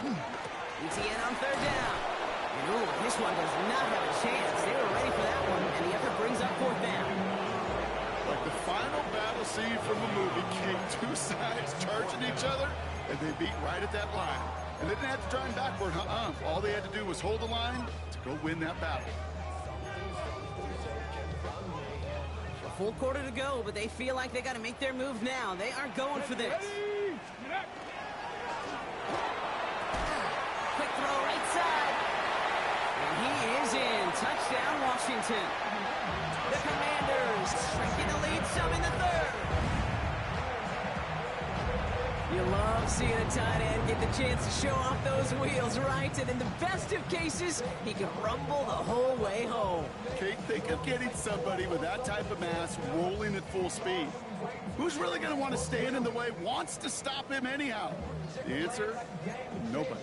ETN on 3rd down. And ooh, this one does not have a chance. They were ready for that one, and the effort brings up 4th down. Like the final battle scene from a movie, Kate, 2 sides charging each other, and they beat right at that line. And they didn't have to drive backward, All they had to do was hold the line to go win that battle. A full quarter to go, but they feel like they got to make their move now. They are going for this. Quick throw right side. And he is in. Touchdown, Washington. The Commanders shrinking the lead some in the 3rd. You love seeing a tight end get the chance to show off those wheels, right? And in the best of cases, he can rumble the whole way home. Kate, think of getting somebody with that type of mass rolling at full speed. Who's really going to want to stand in the way, wants to stop him anyhow? The answer, nobody.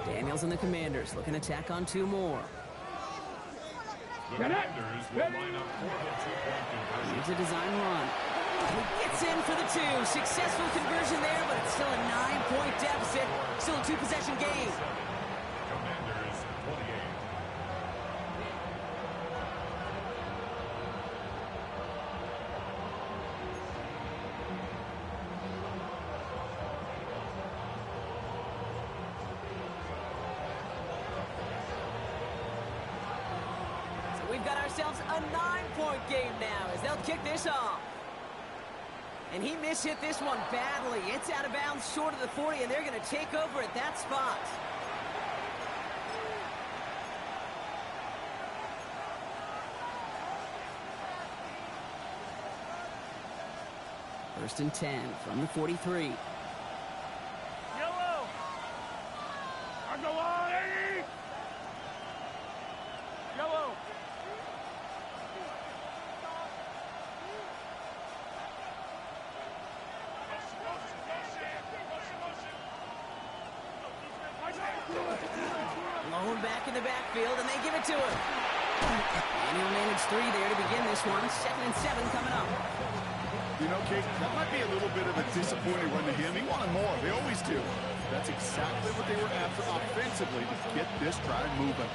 Daniels and the Commanders looking to tack on 2 more. The Commanders will line up for the two-point conversion. Here's a design run. He gets in for the 2. Successful conversion there, but it's still a 9-point deficit. Still a 2-possession game. Commanders 28. We've got ourselves a 9-point game now as they'll kick this off. And he mishit this one badly. It's out of bounds short of the 40, and they're going to take over at that spot. First and 10 from the 43. Yellow. I go on, Eddie. Yellow. Blown back in the backfield, and they give it to him. And he'll manage 3 there to begin this one. 2nd and 7 coming up. You know, Kate, that might be a little bit of a disappointing run to him. He wanted more. They always do. That's exactly what they were after offensively to get this drive moving.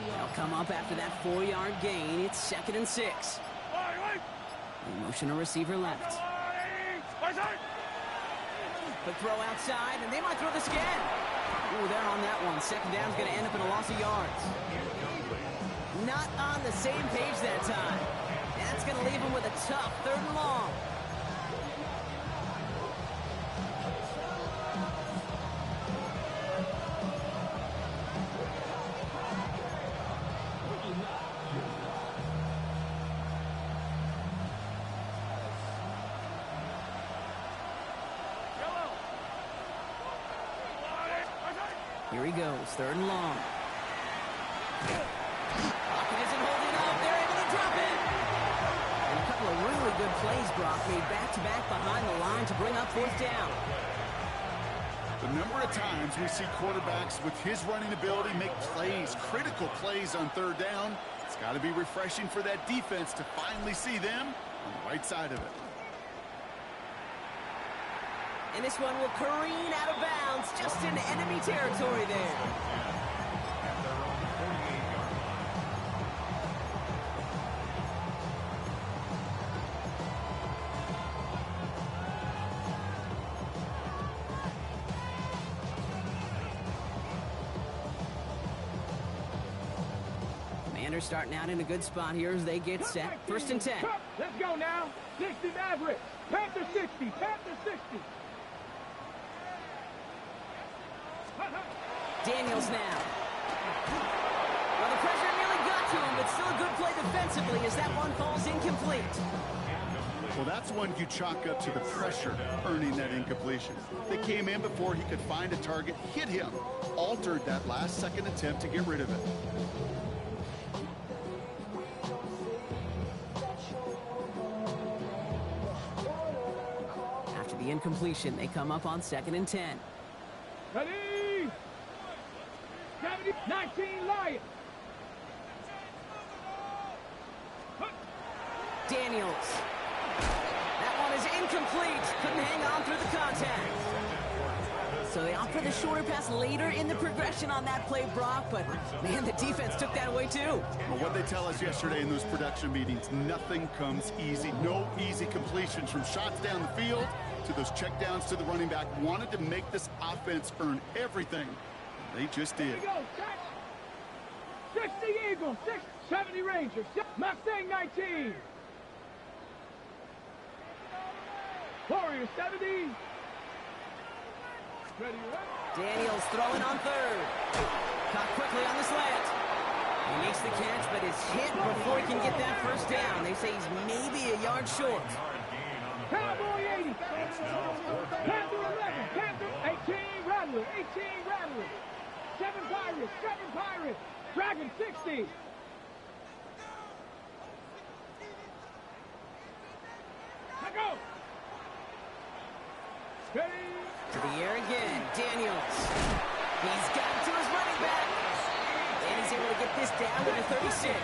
They'll come up after that 4-yard gain. It's 2nd and 6. They motion a receiver left. But throw outside, and they might throw this again. Ooh, they're on that one. 2nd down's going to end up in a loss of yards. Not on the same page that time. That's going to leave them with a tough 3rd and long. Here he goes, 3rd and long. Pocket isn't holding up. They're able to drop it. And a couple of really good plays, Brock, made back-to-back behind the line to bring up 4th down. The number of times we see quarterbacks with his running ability make plays, critical plays on 3rd down, it's got to be refreshing for that defense to finally see them on the right side of it. And this one will careen out of bounds, just in enemy territory there. And they're on the 48-yard line. Commanders starting out in a good spot here as they get set. 1st and 10. Let's go now. 60 Mavericks. Panther 60. Panther 60. Daniels now. Well, the pressure nearly got to him, but still a good play defensively as that one falls incomplete. Well, that's one you chalk up to the pressure earning that incompletion. They came in before he could find a target, hit him, altered that last-second attempt to get rid of it. After the incompletion, they come up on 2nd and 10. Ready? 70, 19 Lions. Daniels. That one is incomplete. Couldn't hang on through the contact. So they opt for the shorter pass later in the progression on that play, Brock, but man, the defense took that away too. Well, what they tell us yesterday in those production meetings, nothing comes easy. No easy completions from shots down the field to those checkdowns to the running back. Wanted to make this offense earn everything. They just did. Here we go. 60 Eagles, 70 Rangers, Mustang 19. Warriors 70. Ready, Daniels throwing on 3rd. Caught quickly on the slant. He makes the catch, but is hit before he can get that first down. They say he's maybe a yard short. Cowboy 80. Panther 11. Panther 18. Rattler. 18. Rattler. 7 Pirates. 7 Pirates. Dragon 60. Let go. Ready. To the air again. Daniels. He's got it to his running back. And he's able to get this down to the 36.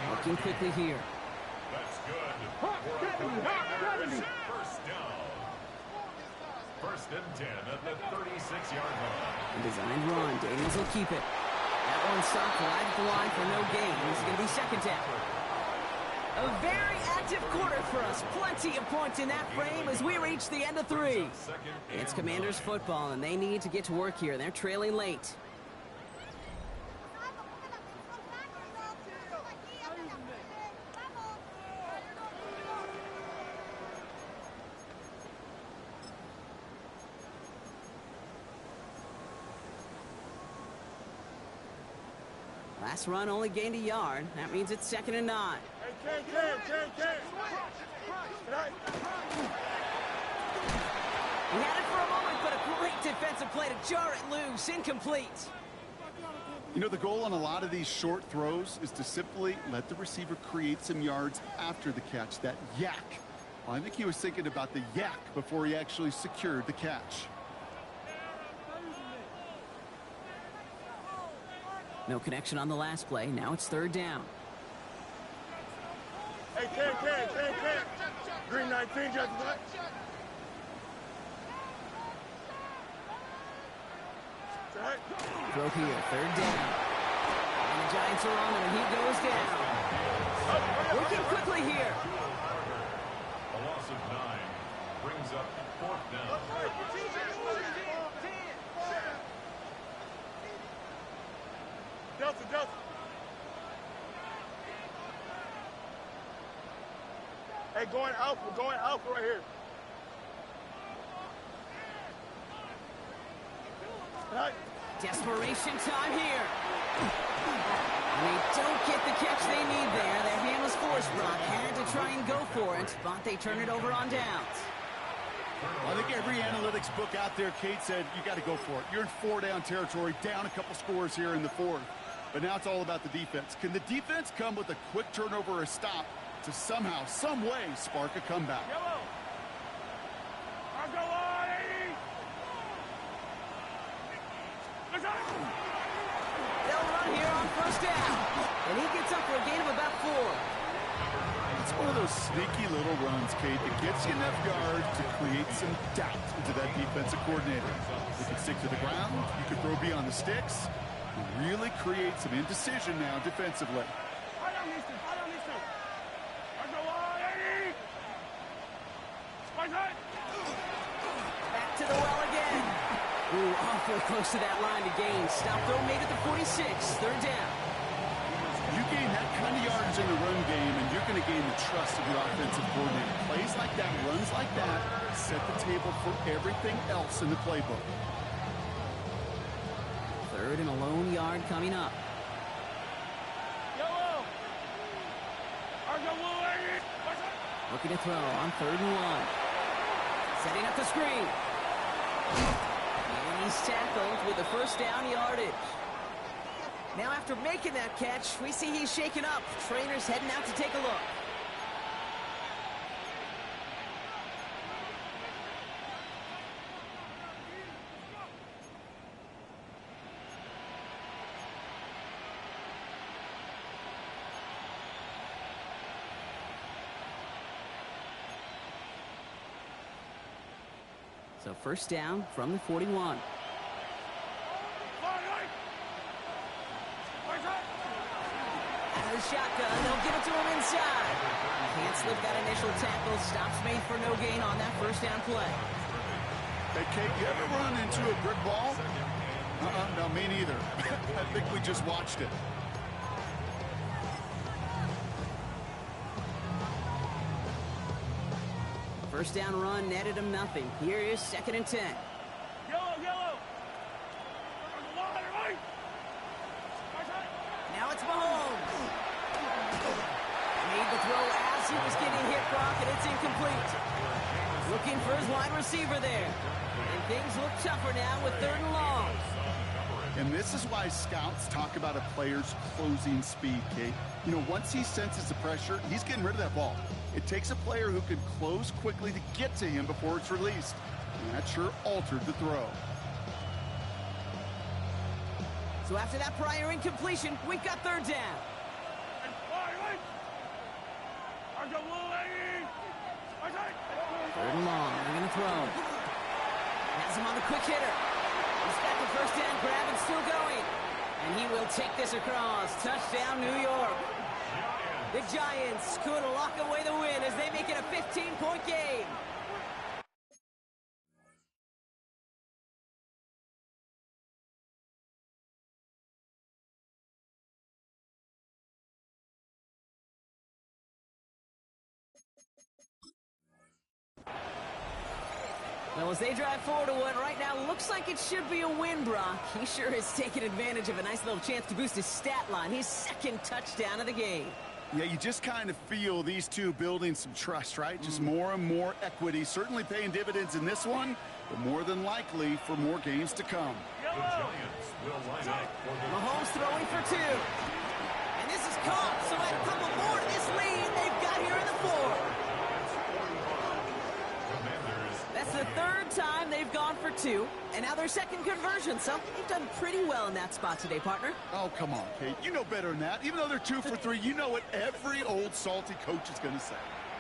Working quickly here. That's good. Hawk 70. Hawk 70. First down. First and 10 at the 36-yard line. A designed run. Daniels will keep it. That one stopped right at the line for no gain. It's going to be second down. A very active quarter for us. Plenty of points in that frame as we reach the end of 3. It's Commanders football, and they need to get to work here. They're trailing late. Last run only gained a yard. That means it's second and 9. He had it for a moment, but a great defensive play to jar it loose. Incomplete. You know, the goal on a lot of these short throws is to simply let the receiver create some yards after the catch, that yak. Well, I think he was thinking about the yak before he actually secured the catch. No connection on the last play. Now it's third down. Hey, 10. Green 19, just what? Throw here, third down. And the Giants are on him, and he goes down. Working quickly here. A loss of 9 brings up fourth down. Delta. Hey, going alpha right here. Right. Desperation time here. And they don't get the catch they need there. Their hand was forced. Brock had to try and go for it, but they turn it over on downs. I think every analytics book out there, Kate, said you got to go for it. You're in 4-down territory, down a couple scores here in the 4th. But now it's all about the defense. Can the defense come with a quick turnover or a stop to somehow, some way, spark a comeback? Yellow. I'll go on, 80. They'll run here on first down. And he gets up for a gain of about 4. It's one of those sneaky little runs, Kate, that gets you enough yards to create some doubt into that defensive coordinator. You can stick to the ground, you can throw beyond the sticks, and really create some indecision now defensively. I don't need to. I'll go on, 80. Back to the well again. Ooh, awful close to that line to gain. Stop though made at the 46. Third down. You gain that kind of yardage in the run game, and you're going to gain the trust of your offensive coordinator. Plays like that, runs like that, set the table for everything else in the playbook. Third and a lone yard coming up. Yellow. Looking to throw on 3rd and 1. Setting up the screen. And he's tackled with the first down yardage. Now after making that catch, we see he's shaken up. Trainers heading out to take a look. So first down from the 41. Out of the shotgun, they'll give it to him inside. Can't slip that initial tackle. Stops made for no gain on that first down play. Hey, Kate, you ever run into a brick ball? No, me neither. I think we just watched it. First down run netted him nothing. Here is 2nd and 10. Yellow. it's Mahomes. Made the throw as he was getting hit, Brock, and it's incomplete. Looking for his wide receiver there. And things look tougher now with 3rd and long. And this is why scouts talk about a player's closing speed, Kate. You know, once he senses the pressure, he's getting rid of that ball. It takes a player who can close quickly to get to him before it's released. And that sure altered the throw. So after that prior incompletion, we've got 3rd down. 3rd and long, they're going to throw. Has him on the quick hitter. He's got the 1st down grab and still going. And he will take this across. Touchdown, New York. The Giants could lock away the win as they make it a 15-point game. Well, as they drive forward to what right now looks like it should be a win, Brock. He sure has taken advantage of a nice little chance to boost his stat line. His 2nd touchdown of the game. Yeah, you just kind of feel these two building some trust, right? Just more and more equity. Certainly paying dividends in this one, but more than likely for more games to come. The Giants will line up for the Mahomes throwing for 2. And this is caught, so add a couple more to this lead they've got here in the 4th. That's the 3rd time they've gone for 2, and now their 2nd conversion, so they've done pretty well in that spot today, partner. Oh, come on, Kate. You know better than that. Even though they're 2 for 3, you know what every old salty coach is going to say.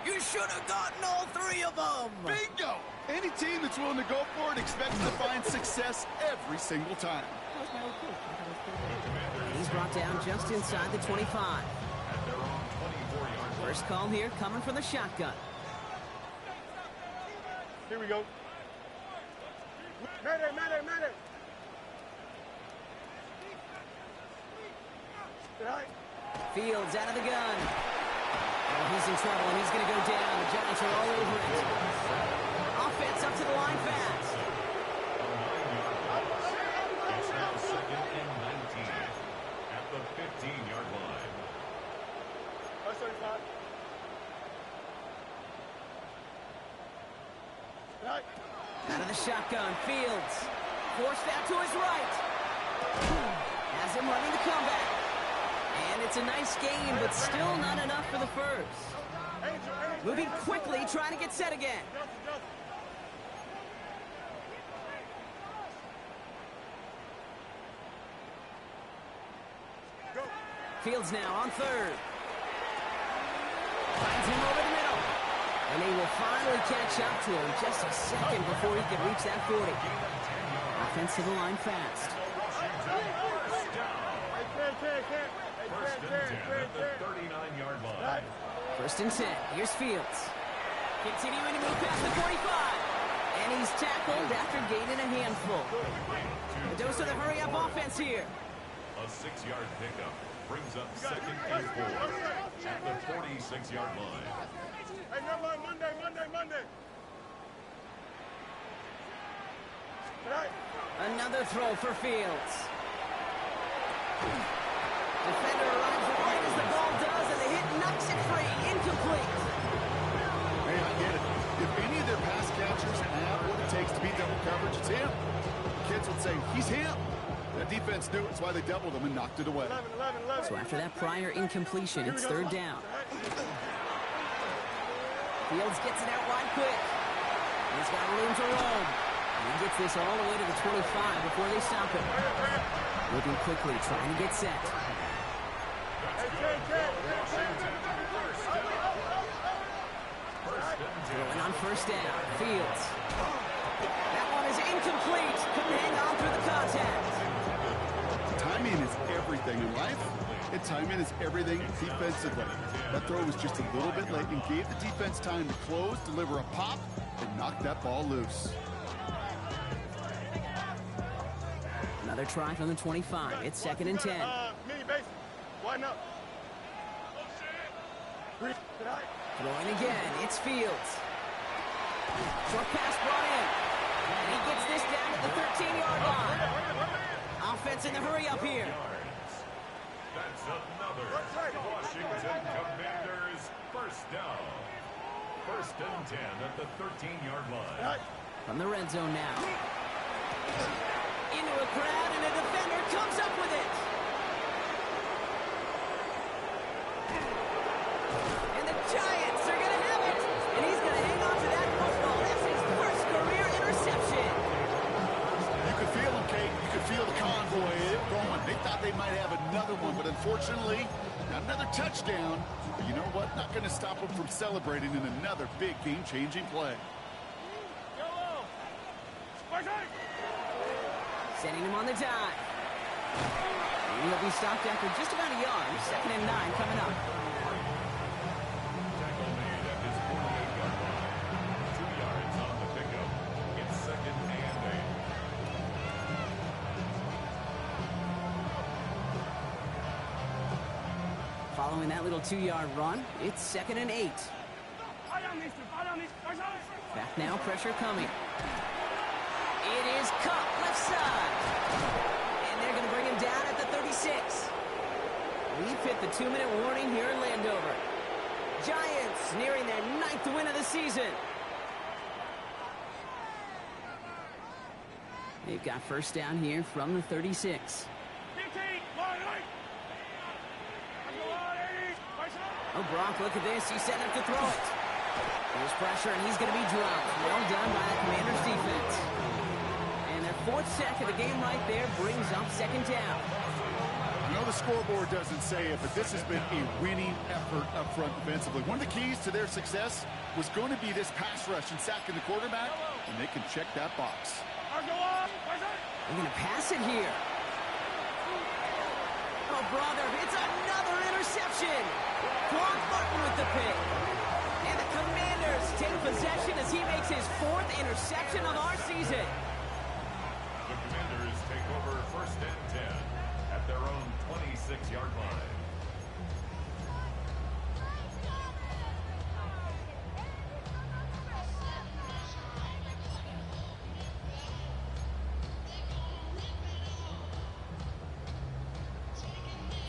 You should have gotten all 3 of them. Bingo! Any team that's willing to go for it expects to find success every single time. He's brought down just inside the 25. First call here coming from the shotgun. Here we go. Mayday, mayday, mayday. Fields out of the gun. Oh, he's in trouble, and he's going to go down. The Giants are all over it. Offense up to the line fast. It's now 2nd and 19 at the 15-yard line. Out of the shotgun, Fields. Forced out to his right. Has him running the comeback. And it's a nice game, but still not enough for the 1st. Moving quickly, trying to get set again. Fields now on 3rd. Finds him over the middle. And he will finally catch up to him just a second before he can reach that 40. Offense to the line fast. First and 10 at the 39-yard line. 1st and 10. Here's Fields. Continuing to move past the 45. And he's tackled after gaining a handful. A dose of the hurry-up offense here. A 6-yard pickup brings up 2nd and 4 at the 46-yard line. Hey, never mind, Monday. Another throw for Fields. Defender arrives right as the ball does, and the hit knocks it free. Incomplete. Hey, I get it. If any of their pass catchers have what it takes to beat double coverage, it's him. Kids would say, he's him. That defense knew it. That's why they doubled him and knocked it away. 11. So after that prior incompletion, it's 3rd down. Fields gets it out wide quick. He's got room to roam. And he gets this all the way to the 25 before they stop him. Moving quickly, trying to get set. Throwing on 1st down. Fields. That one is incomplete. Couldn't hang on through the contact. Timing is everything in life, and timing is everything defensively. That throw was just a little bit late and gave the defense time to close, deliver a pop, and knock that ball loose. Another try from the 25. It's 2nd and 10. Mini base. Widen up. Throwing again. It's Fields. Short pass brought in. And he gets this down to the 13-yard line. Offense in the hurry up here. That's another Washington Commanders first down. First and 10 at the 13-yard line. From the red zone now. Into a crowd, and a defender comes up with it. And the Giants are going to have it. And he's going to hang on to that football. That's his first career interception. You could feel them, Kate. You could feel the convoy going. They thought they might have another one, but unfortunately, not another touchdown. But you know what? Not going to stop them from celebrating in another big game-changing play. Sending him on the dive. And he'll be stopped after just about a yard. 2nd and 9 coming up. Tackle made at his 48-yard line. 2 yards on the pickup. It's 2nd and 8. Following that little 2-yard run, it's 2nd and 8. Back now, pressure coming. It is Cup, left side. And they're going to bring him down at the 36. We've hit the 2-minute warning here in Landover. Giants nearing their 9th win of the season. They've got first down here from the 36. Oh, Brock, look at this. He's setting up to throw it. There's pressure, and he's going to be dropped. Well done by the Commanders' defense. And their 4th sack of the game right there brings up 2nd down. I know the scoreboard doesn't say it, but this has been a winning effort up front defensively. One of the keys to their success was going to be this pass rush and sacking the quarterback, and they can check that box. They're going to pass it here. Oh, brother, it's another interception. Quan Martin with the pick. And the Commanders take possession as he makes his 4th interception of our season. The Commanders take over 1st and 10 at their own 26-yard line.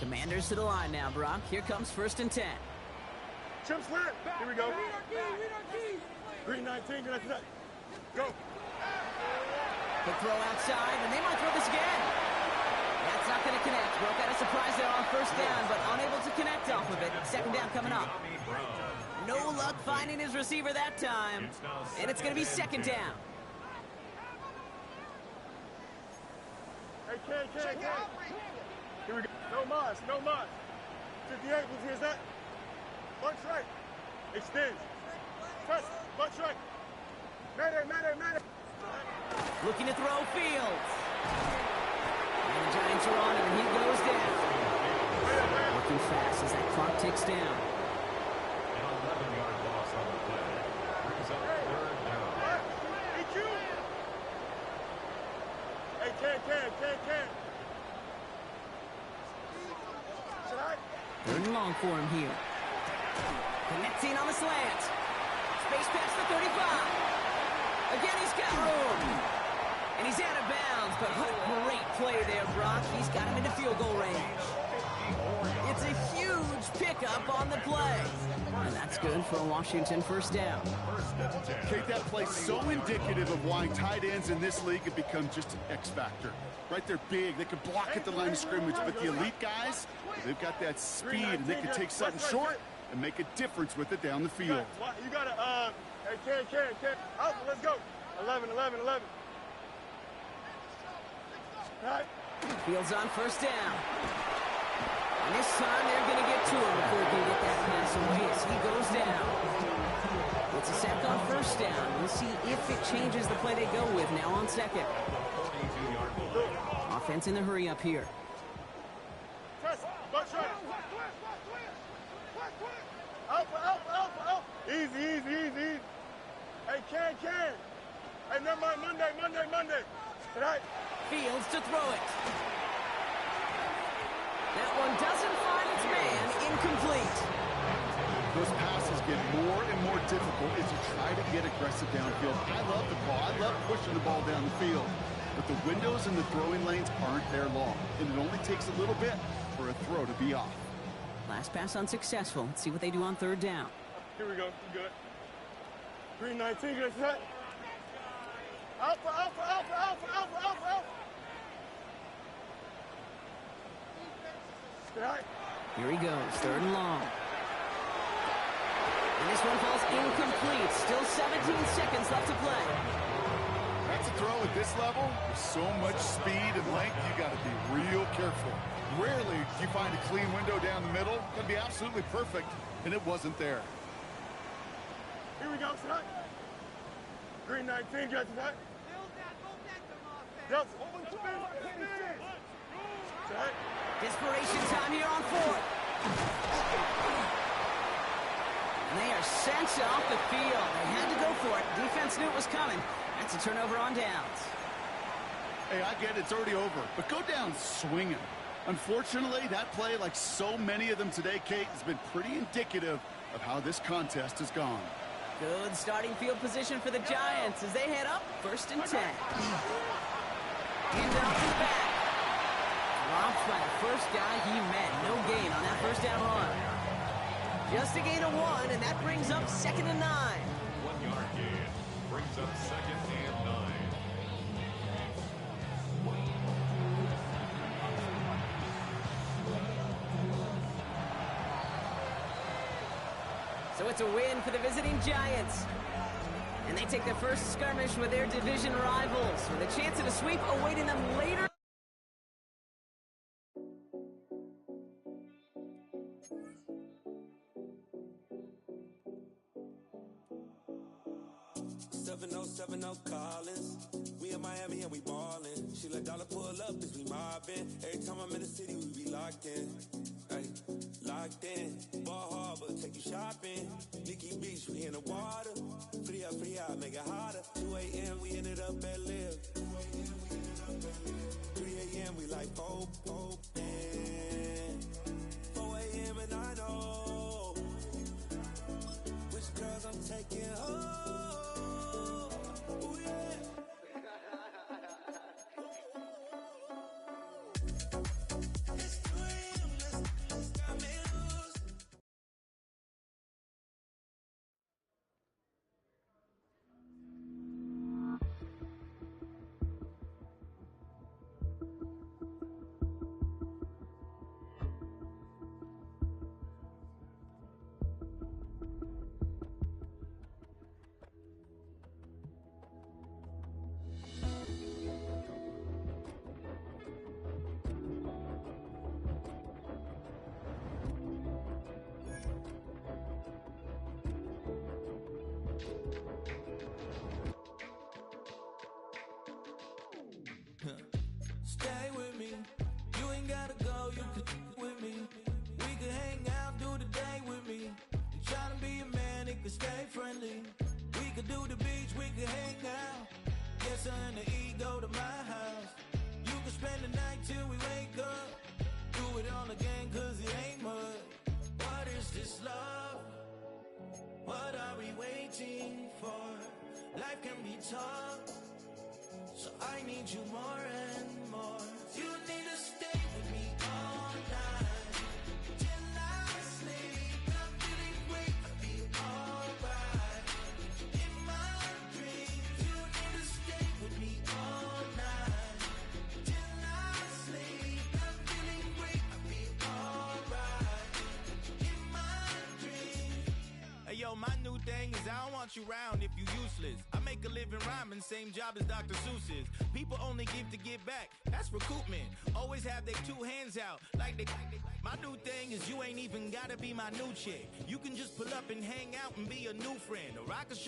Commanders to the line now, Brock. Here comes 1st and 10. Chip slant. Here we go. Green 19. Go. The throw outside, and they might throw this again. That's not going to connect. Broke out a surprise there on 1st down, but unable to connect off of it. 2nd down coming up. No luck finding his receiver that time. And it's going to be 2nd down. Hey, Ken. Here we go. No mas. 58, who's that? Bunch right. Extends. Press. Bunch right. Mayday. Looking to throw Fields. And the Giants are on him, and he goes down. Working fast as that clock ticks down. An 11-yard loss on the play. Brings up 3rd down. Hey, Ken. Should I? 3rd and long for him here. Connecting on the slant. Space past the 35. Again, he's got room. And he's out of bounds, but what a great play there, Brock. He's got him into field goal range. It's a huge pickup on the play. And that's good for a Washington 1st down. Kate, that play so indicative of why tight ends in this league have become just an X factor. Right, they're big. They can block at the line of scrimmage, but the elite guys, they've got that speed, and they can take something short and make a difference with it down the field. You got to, hey, Ken. Out, let's go. 11. Right. Fields on 1st down. And this time they're going to get to him before he can get that pass away as he goes down. It's a sack on 1st down. We'll see if it changes the play they go with now on 2nd. Offense in the hurry up here. Press. Bunch right. Out. Easy. Hey, Ken. Hey, never mind. Monday. Right. Fields to throw it. That one doesn't find its man. Incomplete. Those passes get more and more difficult as you try to get aggressive downfield. I love the ball. I love pushing the ball down the field. But the windows and the throwing lanes aren't there long. And it only takes a little bit for a throw to be off. Last pass unsuccessful. Let's see what they do on third down. Here we go. Good. Green 19, get set. Alpha, alpha, alpha, alpha, alpha, alpha, alpha. Right. Here he goes, third and long. And this one falls incomplete. Still 17 seconds left to play. That's a throw at this level. With so much speed and length, you got to be real careful. Rarely do you find a clean window down the middle. Could be absolutely perfect, and it wasn't there. Here we go, set. Green 19, get set. Yes, open spin. Set. Desperation time here on fourth. And they are sent off the field. They had to go for it. Defense knew it was coming. That's a turnover on downs. Hey, I get it, it's already over, but go down swinging. Unfortunately, that play, like so many of them today, Kate, has been pretty indicative of how this contest has gone. Good starting field position for the Giants as they head up 1st and 10. Hand off to the back. Dropped by the first guy he met. No gain on that first down run. Just a gain of 1, and that brings up 2nd and 9. 1 yard gain brings up 2nd and 9. So it's a win for the visiting Giants. And they take their first skirmish with their division rivals, with a chance at a sweep awaiting them later. Collins. We in Miami and we ballin'. She let dollar pull up as we mobbin'. Every time I'm in the city, we be locked in. Ay, locked in. Ball Harbor, take you shopping. Nikki Beach, we in the water. Free up, make it hotter. 2 a.m. we ended up at Live. 3 a.m. we like Pope. 4 a.m. and I know which girls I'm taking home. Stay with me, you ain't gotta go, you can with me. We can hang out, do the day with me. You tryna be a man, it can stay friendly. We could do the beach, we can hang out. Yes, her and the E go to my house. You can spend the night till we wake up. Do it all again, cause it ain't mud. What is this love? What are we waiting for? Life can be tough, so I need you more and more. You need to stay with me all night till I sleep. I'm feeling great, I'll be alright. In my dreams, you need to stay with me all night till I sleep. I'm feeling great, I'll be alright. In my dreams. Hey yo, my new thing is I don't want you round if you useless. I make a living rhyming, same job as Dr. Seuss's. People only give to give back, that's recoupment. Always have their 2 hands out, like they. My new thing is you ain't even gotta be my new chick. You can just pull up and hang out and be a new friend, or I can show